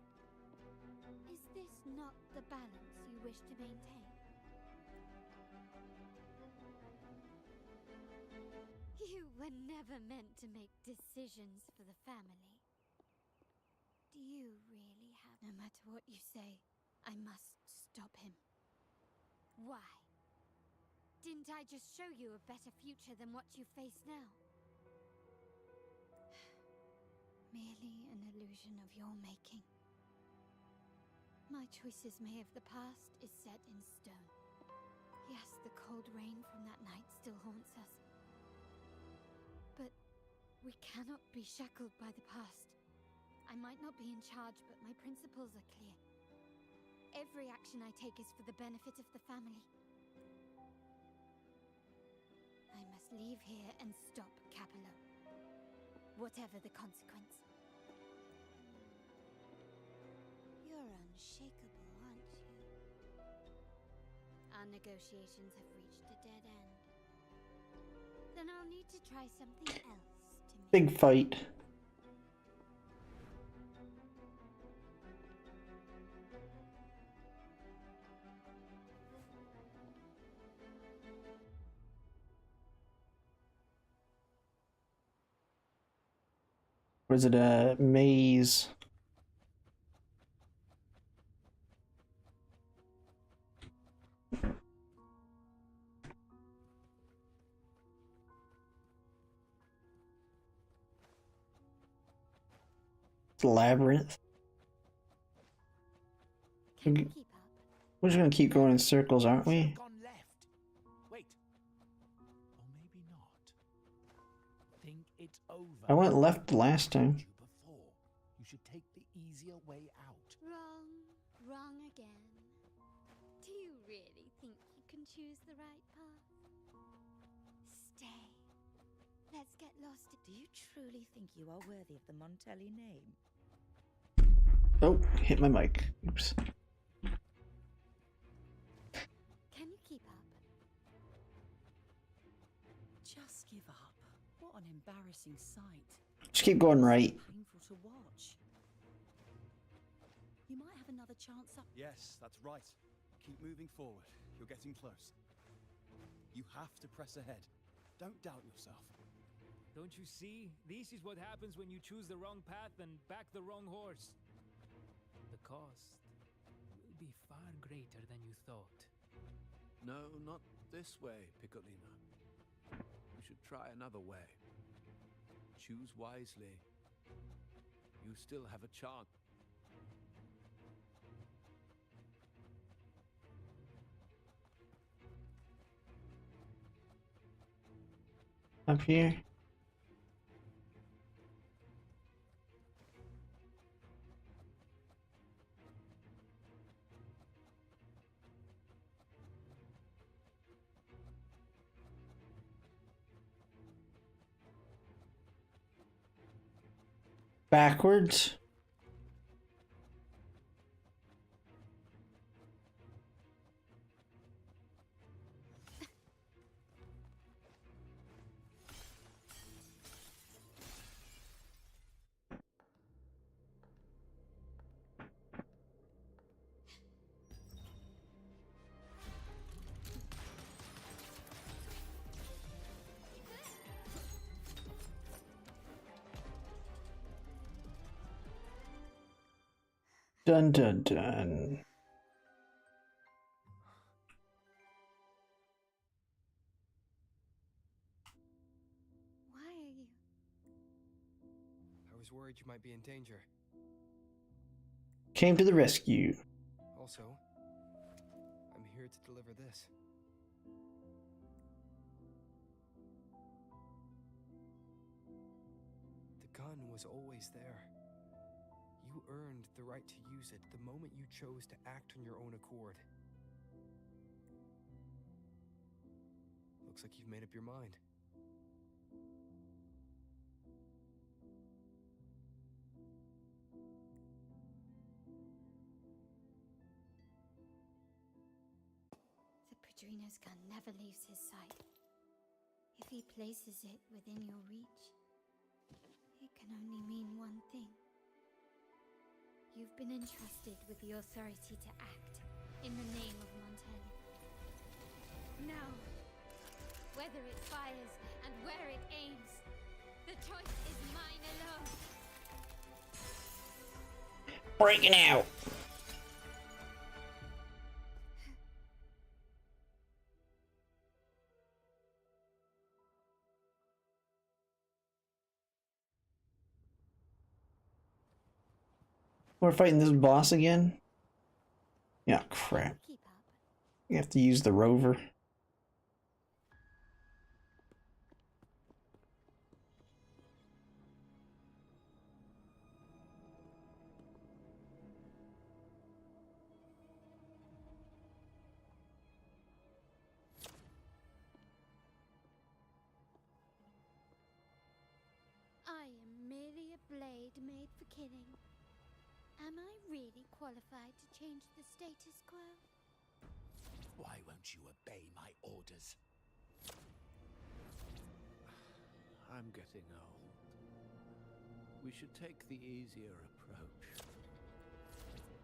Is this not the balance you wish to maintain? You were never meant to make decisions for the family. Do you really have... No matter what you say, I must stop him. Why? Didn't I just show you a better future than what you face now? Merely an illusion of your making. My choices may have the past is set in stone. Yes, the cold rain from that night still haunts us. But we cannot be shackled by the past. I might not be in charge, but my principles are clear. Every action I take is for the benefit of the family. I must leave here and stop Capello, whatever the consequence. You're unshakable, aren't you? Our negotiations have reached a dead end. Then I'll need to try something else to make... Big fight. Was it a maze? It's a labyrinth. We're just gonna keep going in circles, aren't we? Gone left. Wait. Or maybe not. Think it over. I went left last time. Before. You should take the easier way out. Wrong. Wrong again. Do you really think you can choose the right path? Stay. Let's get lost. Do you truly think you are worthy of the Montelli name? Oh, hit my mic. Oops. Can you keep up? Just give up. What an embarrassing sight. Just keep going right. Painful to watch. You might have another chance up. Yes, that's right. Keep moving forward. You're getting close. You have to press ahead. Don't doubt yourself. Don't you see? This is what happens when you choose the wrong path and back the wrong horse. The cost will be far greater than you thought. No, not this way, Piccolino. We should try another way. Choose wisely. You still have a chance. Up here. Backwards. dun dun dun. Why are you? I was worried you might be in danger. Came to the rescue. Also, I'm here to deliver this. The gun was always there. You earned the right to use it the moment you chose to act on your own accord. Looks like you've made up your mind. The Padrino's gun never leaves his side. If he places it within your reach, it can only mean one thing. You've been entrusted with the authority to act in the name of Montelli. Now, whether it fires and where it aims, the choice is mine alone. Breaking out. We're fighting this boss again? Yeah, crap. You have to use the rover. I am merely a blade made for killing. Am I really qualified to change the status quo? Why won't you obey my orders? I'm getting old. We should take the easier approach.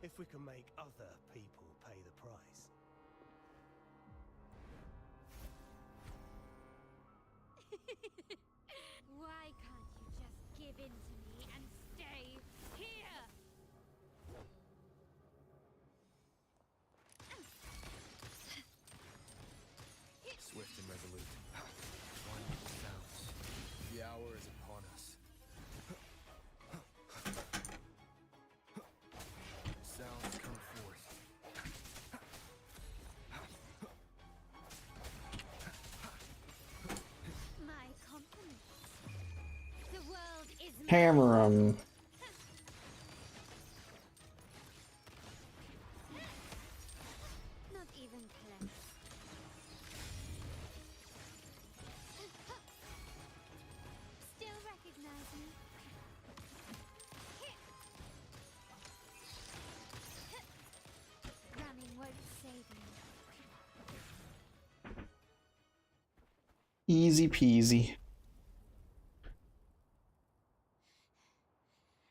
If we can make other people pay the price. Why can't you just give in to me and stay here? Swift and resolute. One sounds. The hour is upon us. Sounds come forth. My compliments. The world is Hammer 'em. not even close. Still recognize me? Running won't save me. Easy peasy.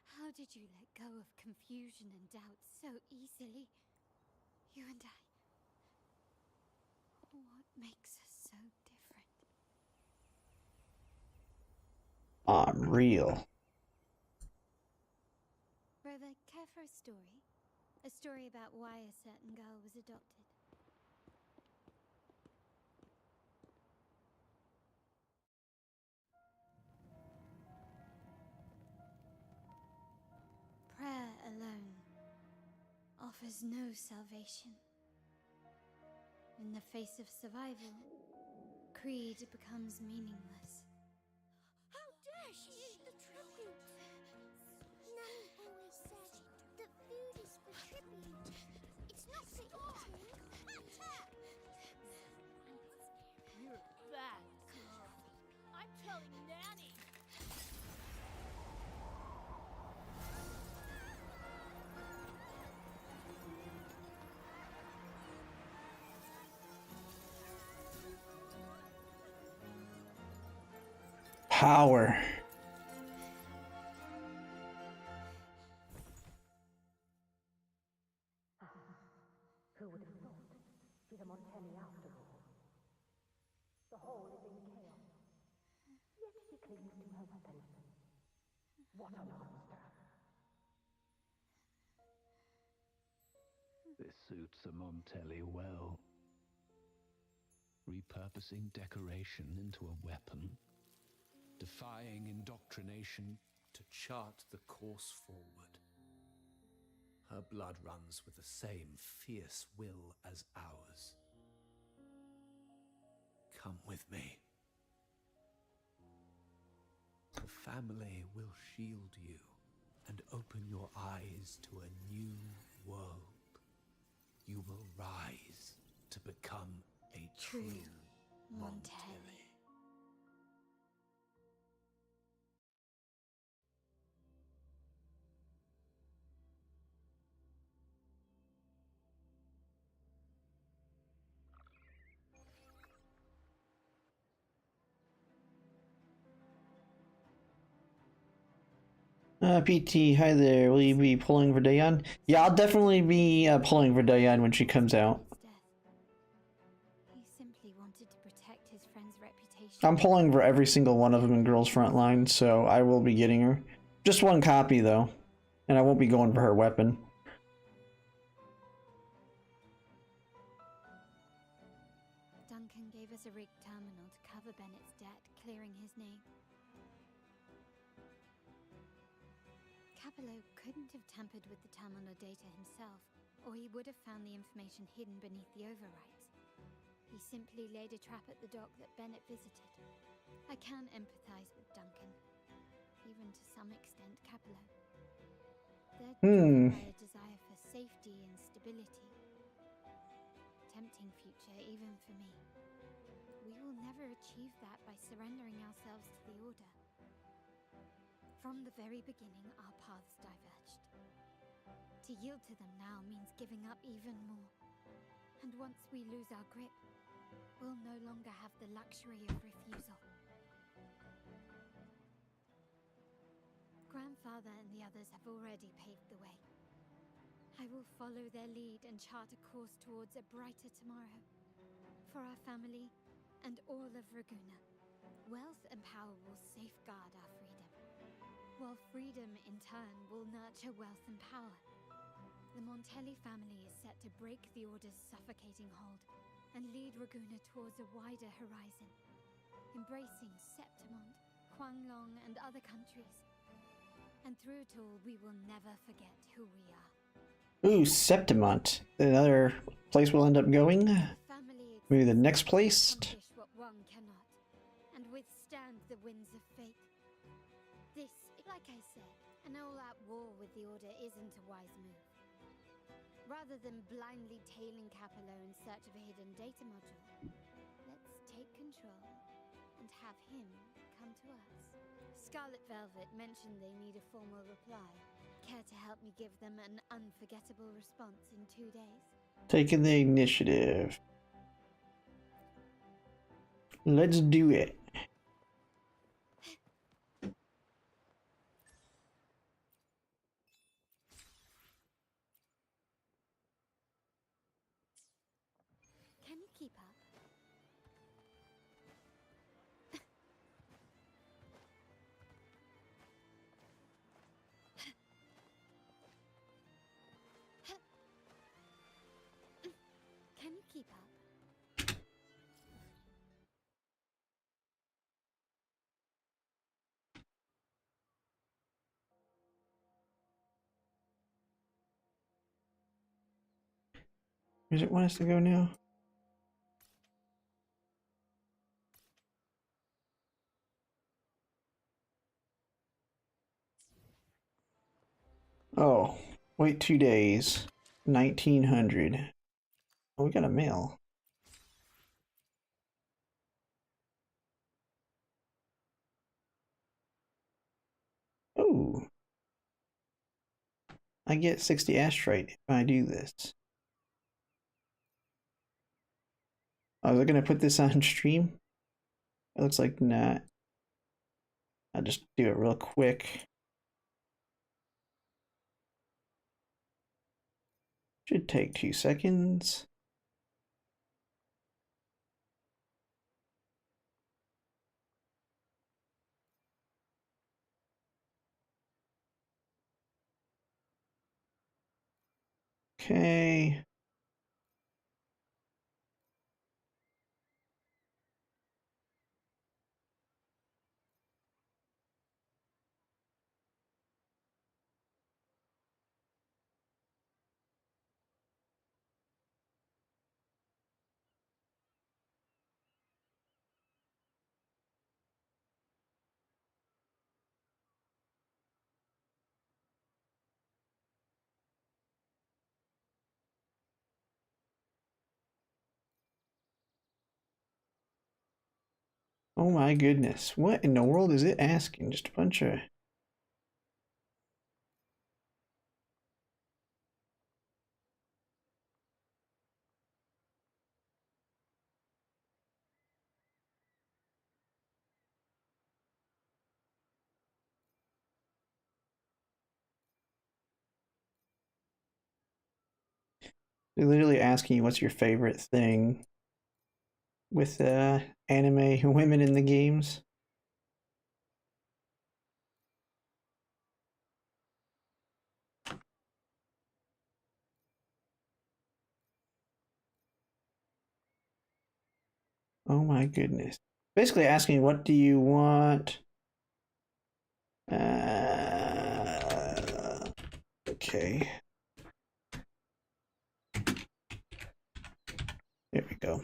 How did you let go of confusion and doubt so easily? You and I. What makes us so different? I'm real. Rover, care for a story? A story about why a certain girl was adopted. Prayer alone offers no salvation. In the face of survival, creed becomes meaningless. How dare she eat the tribute? Nanny always said that food is for tribute. It's not for eating. You're a bad girl. I'm telling Nanny. Power. Who would have thought? She's a Montelli after all. The whole is in chaos. Yet she clings to her weapon. What a monster! This suits a Montelli well. Repurposing decoration into a weapon, defying indoctrination to chart the course forward. Her blood runs with the same fierce will as ours. Come with me. The family will shield you and open your eyes to a new world. You will rise to become a true Montelli. PT, hi there. Will you be pulling for Dayan? Yeah, I'll definitely be pulling for Dayan when she comes out. He simply wanted to protect his friend's reputation. I'm pulling for every single one of them in Girls Frontline, so I will be getting her. Just one copy, though. And I won't be going for her weapon. Duncan gave us a rigged terminal to cover Bennett's debt, clearing his name. Capello couldn't have tampered with the terminal data himself, or he would have found the information hidden beneath the overwrites. He simply laid a trap at the dock that Bennett visited. I can empathize with Duncan, even to some extent Capello. They're driven by a desire for safety and stability. Tempting future even for me. We will never achieve that by surrendering ourselves to the Order. From the very beginning, our paths diverged. To yield to them now means giving up even more. And once we lose our grip, we'll no longer have the luxury of refusal. Grandfather and the others have already paved the way. I will follow their lead and chart a course towards a brighter tomorrow. For our family and all of Raguna. Wealth and power will safeguard our freedom, while freedom in turn will nurture wealth and power. The Montelli family is set to break the Order's suffocating hold and lead Raguna towards a wider horizon, embracing Septimont, Huanglong, and other countries. And through it all, we will never forget who we are. Ooh, Septimont. Another place we'll end up going? Maybe the next place? Accomplish what one cannot, and withstand the winds of fate. This, like I said, an all-out war with the Order isn't a wise move. Rather than blindly tailing Capello in search of a hidden data module, let's take control and have him come to us. Scarlet Velvet mentioned they need a formal reply. Care to help me give them an unforgettable response in 2 days? Taking the initiative. Let's do it. Can you keep up? Can you keep up? Where does it want us to go now? Oh, wait 2 days. 1900. Oh, we got a mail. Oh. I get 60 astrite if I do this. Oh, was I gonna put this on stream? It looks like not. I'll just do it real quick. Should take 2 seconds. Okay. Oh my goodness. What in the world is it asking? Just a bunch of... They're literally asking you what's your favorite thing with anime women in the games. Oh my goodness. Basically asking what do you want? Okay. There we go.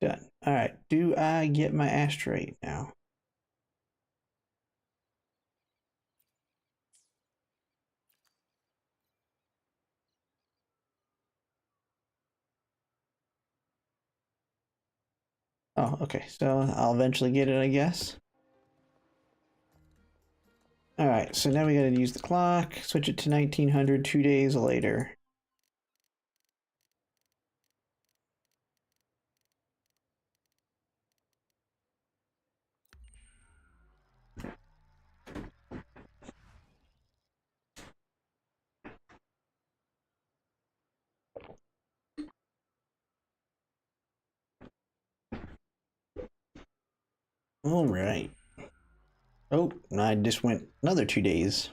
Done. All right. Do I get my asteroid now? Oh, okay. So I'll eventually get it, I guess. All right. So now we got to use the clock. Switch it to 1900 2 days later. All right. Oh, I just went another 2 days.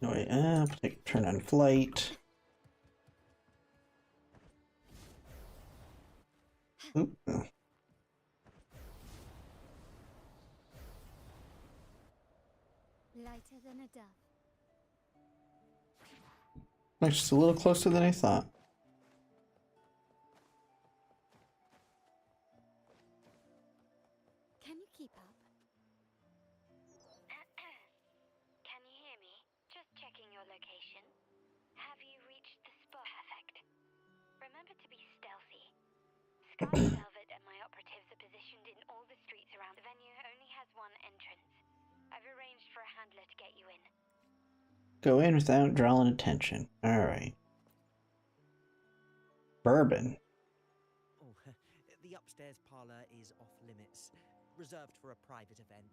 No, wait, turn on flight. Oop. Lighter than a dove. That's just a little closer than I thought. Can you keep up? Can you hear me? Just checking your location. Have you reached the spot? Perfect. Remember to be stealthy. Scarlet Velvet and my operatives are positioned in all the streets around. The venue only has one entrance. I've arranged for a handler to get you in. Go in without drawing attention. All right. Bourbon. Oh, the upstairs parlor is off limits, reserved for a private event.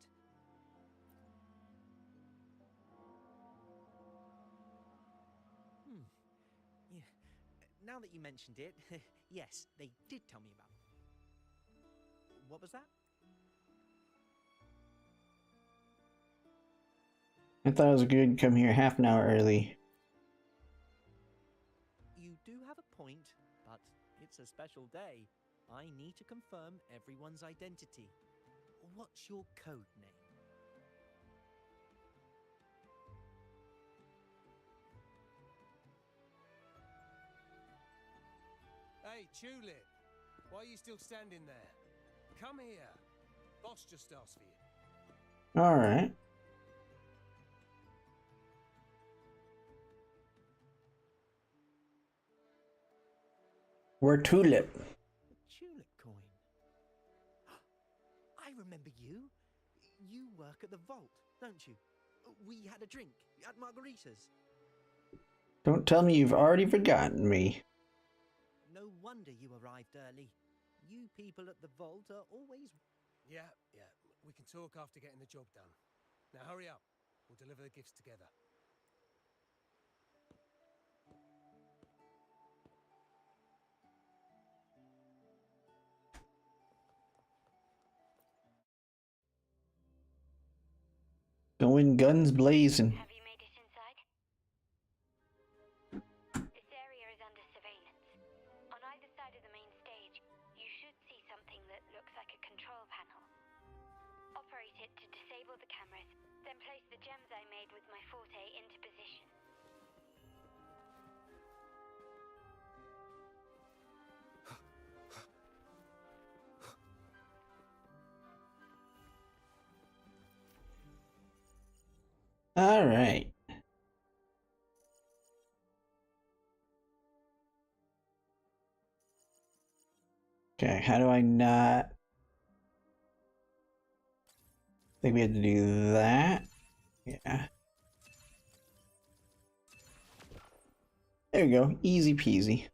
Yeah. Now that you mentioned it, yes, they did tell me about it. What was that? I thought it was good to come here half an hour early. You do have a point, but it's a special day. I need to confirm everyone's identity. What's your code name? Hey, Tulip! Why are you still standing there? Come here. Boss just asked for you. All right. We're Tulip. Tulip coin. I remember you. You work at the vault, don't you? We had a drink at margaritas. Don't tell me you've already forgotten me. No wonder you arrived early. You people at the vault are always... Yeah. We can talk after getting the job done. Now hurry up. We'll deliver the gifts together. Going guns blazing. Have you made it inside? This area is under surveillance. On either side of the main stage, you should see something that looks like a control panel. Operate it to disable the cameras, then place the gems I made with my forte into position. All right. Okay, how do I not... I think we had to do that. Yeah. There we go. Easy peasy.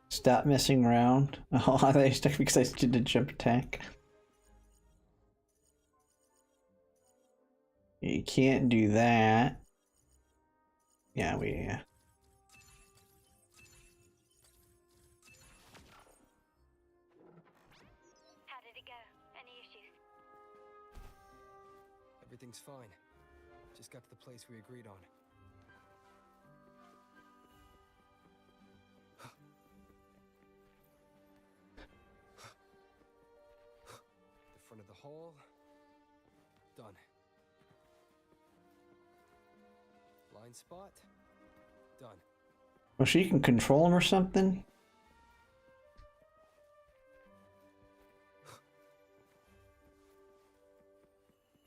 Stop messing around. Oh, I thought you stuck because I did the jump attack. You can't do that. Yeah, yeah. How did it go? Any issues? Everything's fine. Just got to the place we agreed on. The front of the hall. Done. Blind spot. Done. Well, she can control him or something?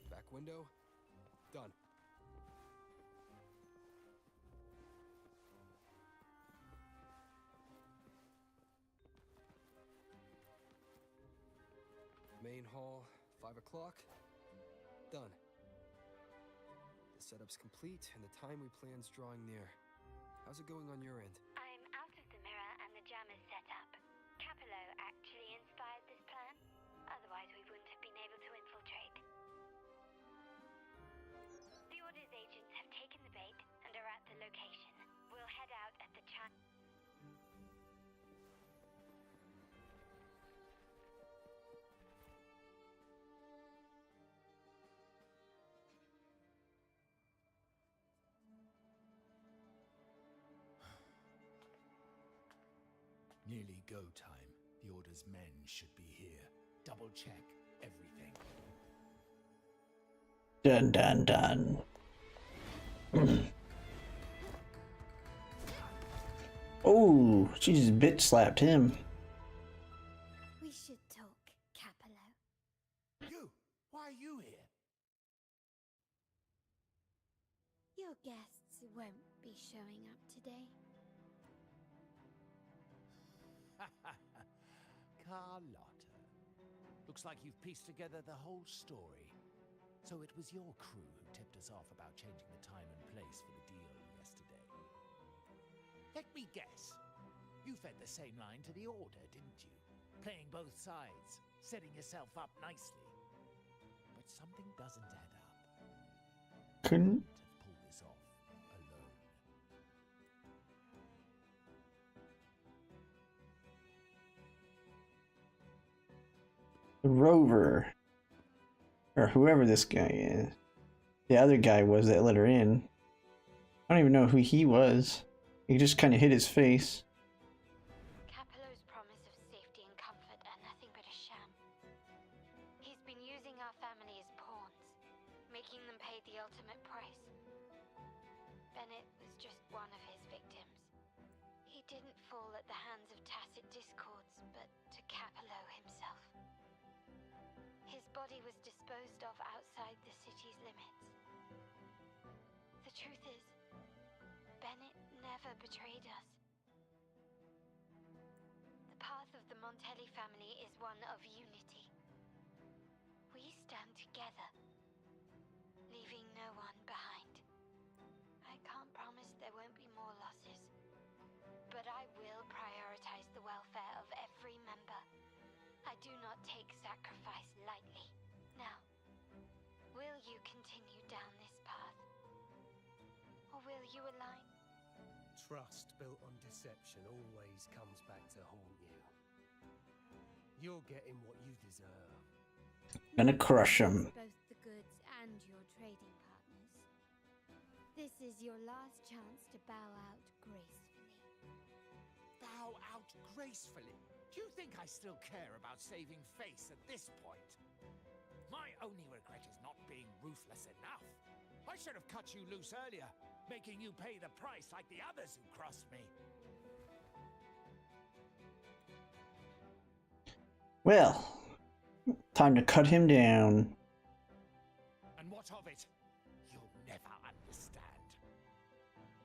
Back window. Done. Main hall, 5 o'clock. Done. The setup's complete, and the time we plan's drawing near. How's it going on your end? I'm out of the mirror and the jam is set up. Capello actually inspired this plan. Otherwise, we wouldn't have been able to infiltrate. The Order's agents have taken the bait and are at the location. We'll head out at the chat. Nearly go time. The Order's men should be here. Double check everything. Dun dun dun. Oh, she just bitch slapped him. We should talk, Capello. You! Why are you here? Your guests won't be showing up today. Carlotta. Looks like you've pieced together the whole story. So it was your crew who tipped us off about changing the time and place for the deal yesterday. Let me guess. You fed the same line to the Order, didn't you? Playing both sides, setting yourself up nicely. But something doesn't add up. Couldn't Have pulled this off alone. Rover. Or whoever this guy is. The other guy was that let her in. I don't even know who he was. He just kind of hit his face. Capello's promise of safety and comfort are nothing but a sham. He's been using our family as pawns, making them pay the ultimate price. Bennett was just one of his victims. He didn't fall at the hands of tacit discords, but to Capello himself. His body was disposed of outside the city's limits. The truth is, Bennett never betrayed us. The path of the Montelli family is one of unity. We stand together, leaving no one behind. I can't promise there won't be more losses, but I will prioritize the welfare of every member. I do not take sacrifice lightly. Now, will you continue down this path? Or will you align? Trust built on deception always comes back to haunt you. You're getting what you deserve. Gonna crush him. Both the goods and your trading partners. This is your last chance to bow out gracefully. Bow out gracefully? Do you think I still care about saving face at this point? My only regret is not being ruthless enough. I should have cut you loose earlier, making you pay the price like the others who crossed me. Well, time to cut him down. And what of it? You'll never understand.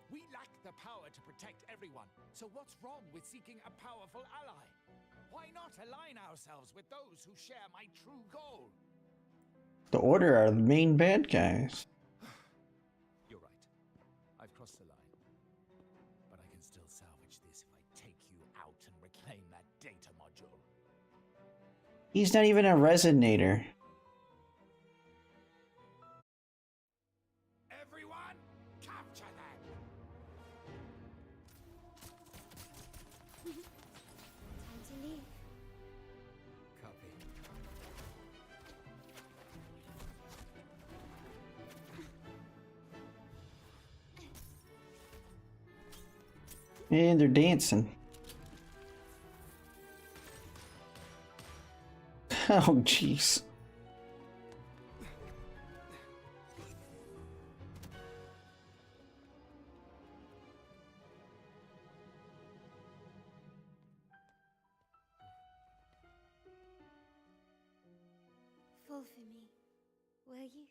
We lack the power to protect everyone, so what's wrong with seeking a powerful ally? Why not align ourselves with those who share my true goal? The Order are the main bad guys. You're right. I've crossed the line. But I can still salvage this if I take you out and reclaim that data module. He's not even a resonator. Everyone, capture them! Time to leave. Copy. And they're dancing. Oh, jeez. Fall for me, will you?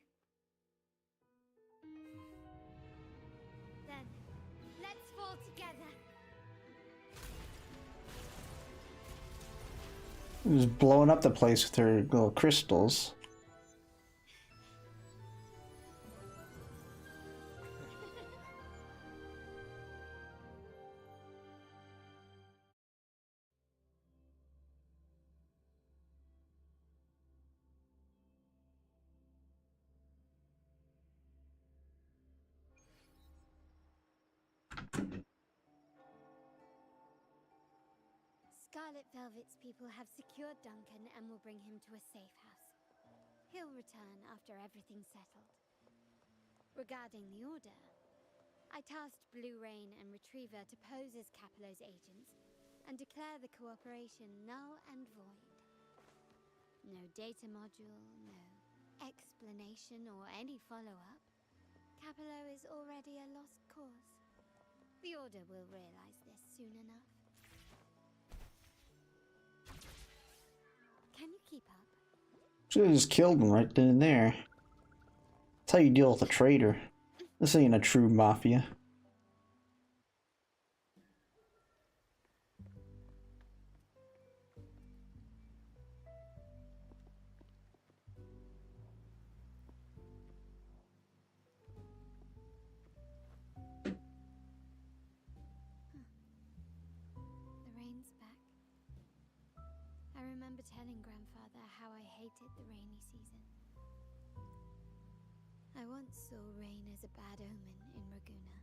Then, let's fall together. Who's blowing up the place with her little crystals. Scarlet Velvet's people have secured Duncan and will bring him to a safe house. He'll return after everything's settled. Regarding the Order, I tasked Blue Rain and Retriever to pose as Capello's agents and declare the cooperation null and void. No data module, no explanation or any follow-up. Capello is already a lost cause. The Order will realize this soon enough. Can you keep up? Should've just killed him right then and there. That's how you deal with a traitor. This ain't a true mafia. The rain's back. I remember telling Grandfather how I hated the rainy season. I once saw rain as a bad omen in Raguna.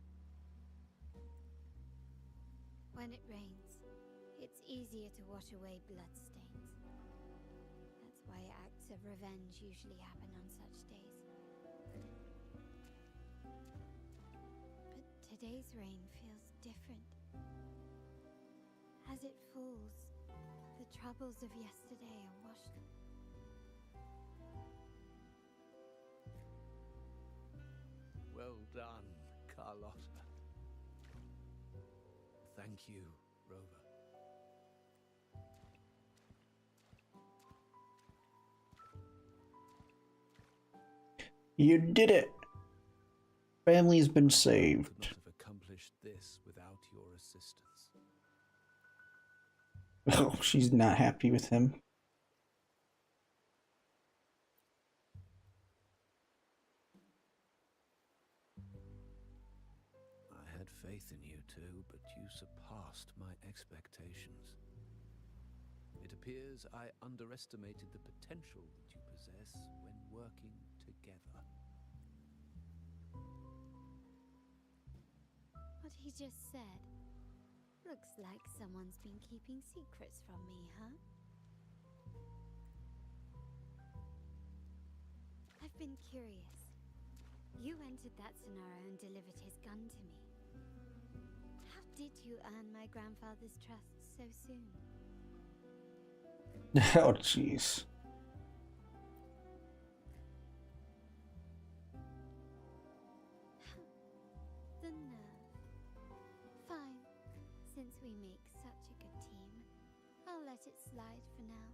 When it rains, it's easier to wash away bloodstains. That's why acts of revenge usually happen on such days. But today's rain feels different. As it falls, the troubles of yesterday are washed. Well done, Carlotta. Thank you, Rover. You did it! Family's been saved. Could not have accomplished this without your assistance. Oh, she's not happy with him. I had faith in you too, but you surpassed my expectations. It appears I underestimated the potential that you possess when working together. What he just said. Looks like someone's been keeping secrets from me, huh? I've been curious. You entered that scenario and delivered his gun to me. How did you earn my grandfather's trust so soon? Oh, jeez. The nerve. Fine. Since we make such a good team, I'll let it slide for now.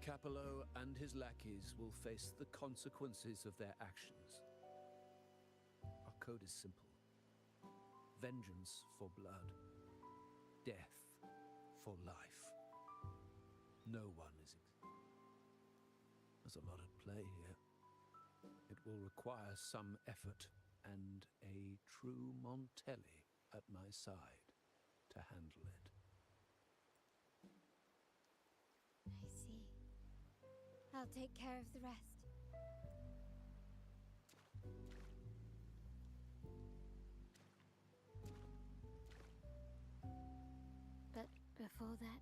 Capello and his lackeys will face the consequences of their actions. Our code is simple. Vengeance for blood. Death for life. No one is There's a lot at play here. It will require some effort and a true Montelli at my side to handle it. I see. I'll take care of the rest. But before that...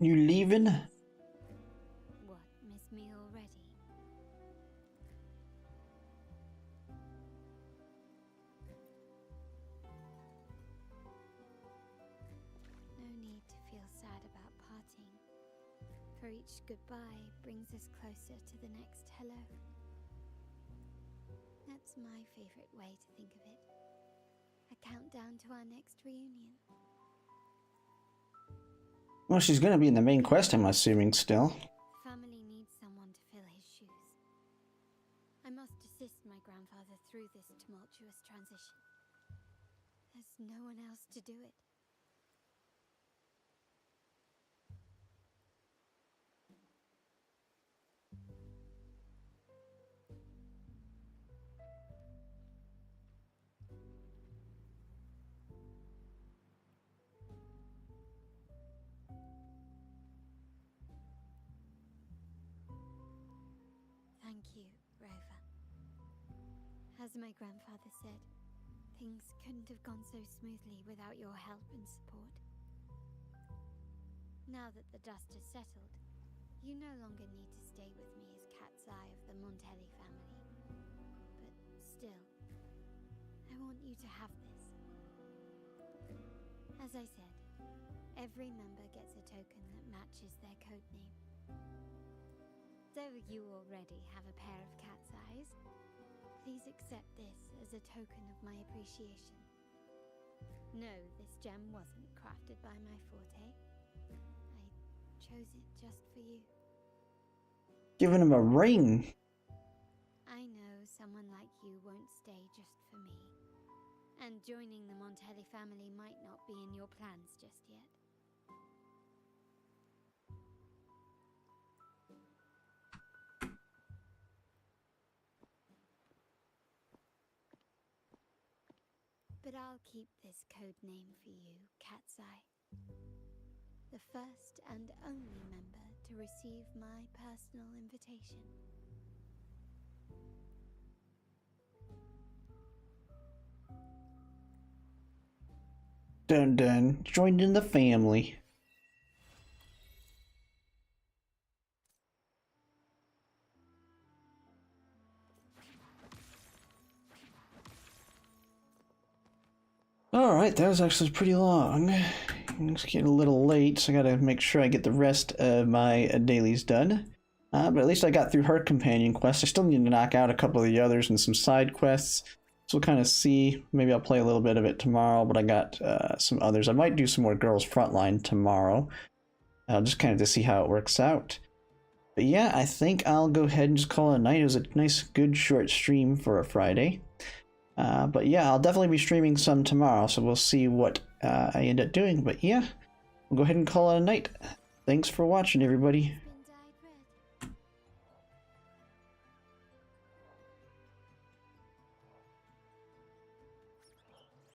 You leaving? What, miss me already? No need to feel sad about parting, for each goodbye brings us closer to the next hello. That's my favorite way to think of it. A countdown to our next reunion. Well, she's gonna be in the main quest, I'm assuming, still. Family needs someone to fill his shoes. I must assist my grandfather through this tumultuous transition. There's no one else to do it. Thank you, Rover. As my grandfather said, things couldn't have gone so smoothly without your help and support. Now that the dust has settled, you no longer need to stay with me as cat's eye of the Montelli family. But still, I want you to have this. As I said, every member gets a token that matches their code name. Though you already have a pair of cat's eyes, please accept this as a token of my appreciation. No, this gem wasn't crafted by my forte. I chose it just for you. Giving him a ring. I know someone like you won't stay just for me. And joining the Montelli family might not be in your plans just yet. But I'll keep this code name for you, Cat's Eye. The first and only member to receive my personal invitation. Dun dun. Joined in the family. Alright, that was actually pretty long. It's getting a little late, so I gotta make sure I get the rest of my dailies done. But at least I got through her companion quest. I still need to knock out a couple of the others and some side quests. So we'll kind of see. Maybe I'll play a little bit of it tomorrow, but I got some others. I might do some more Girls Frontline tomorrow. Just kind of to see how it works out. But yeah, I think I'll go ahead and just call it a night. It was a nice, good, short stream for a Friday. But yeah, I'll definitely be streaming some tomorrow, so we'll see what I end up doing. But yeah, we'll go ahead and call it a night. Thanks for watching, everybody.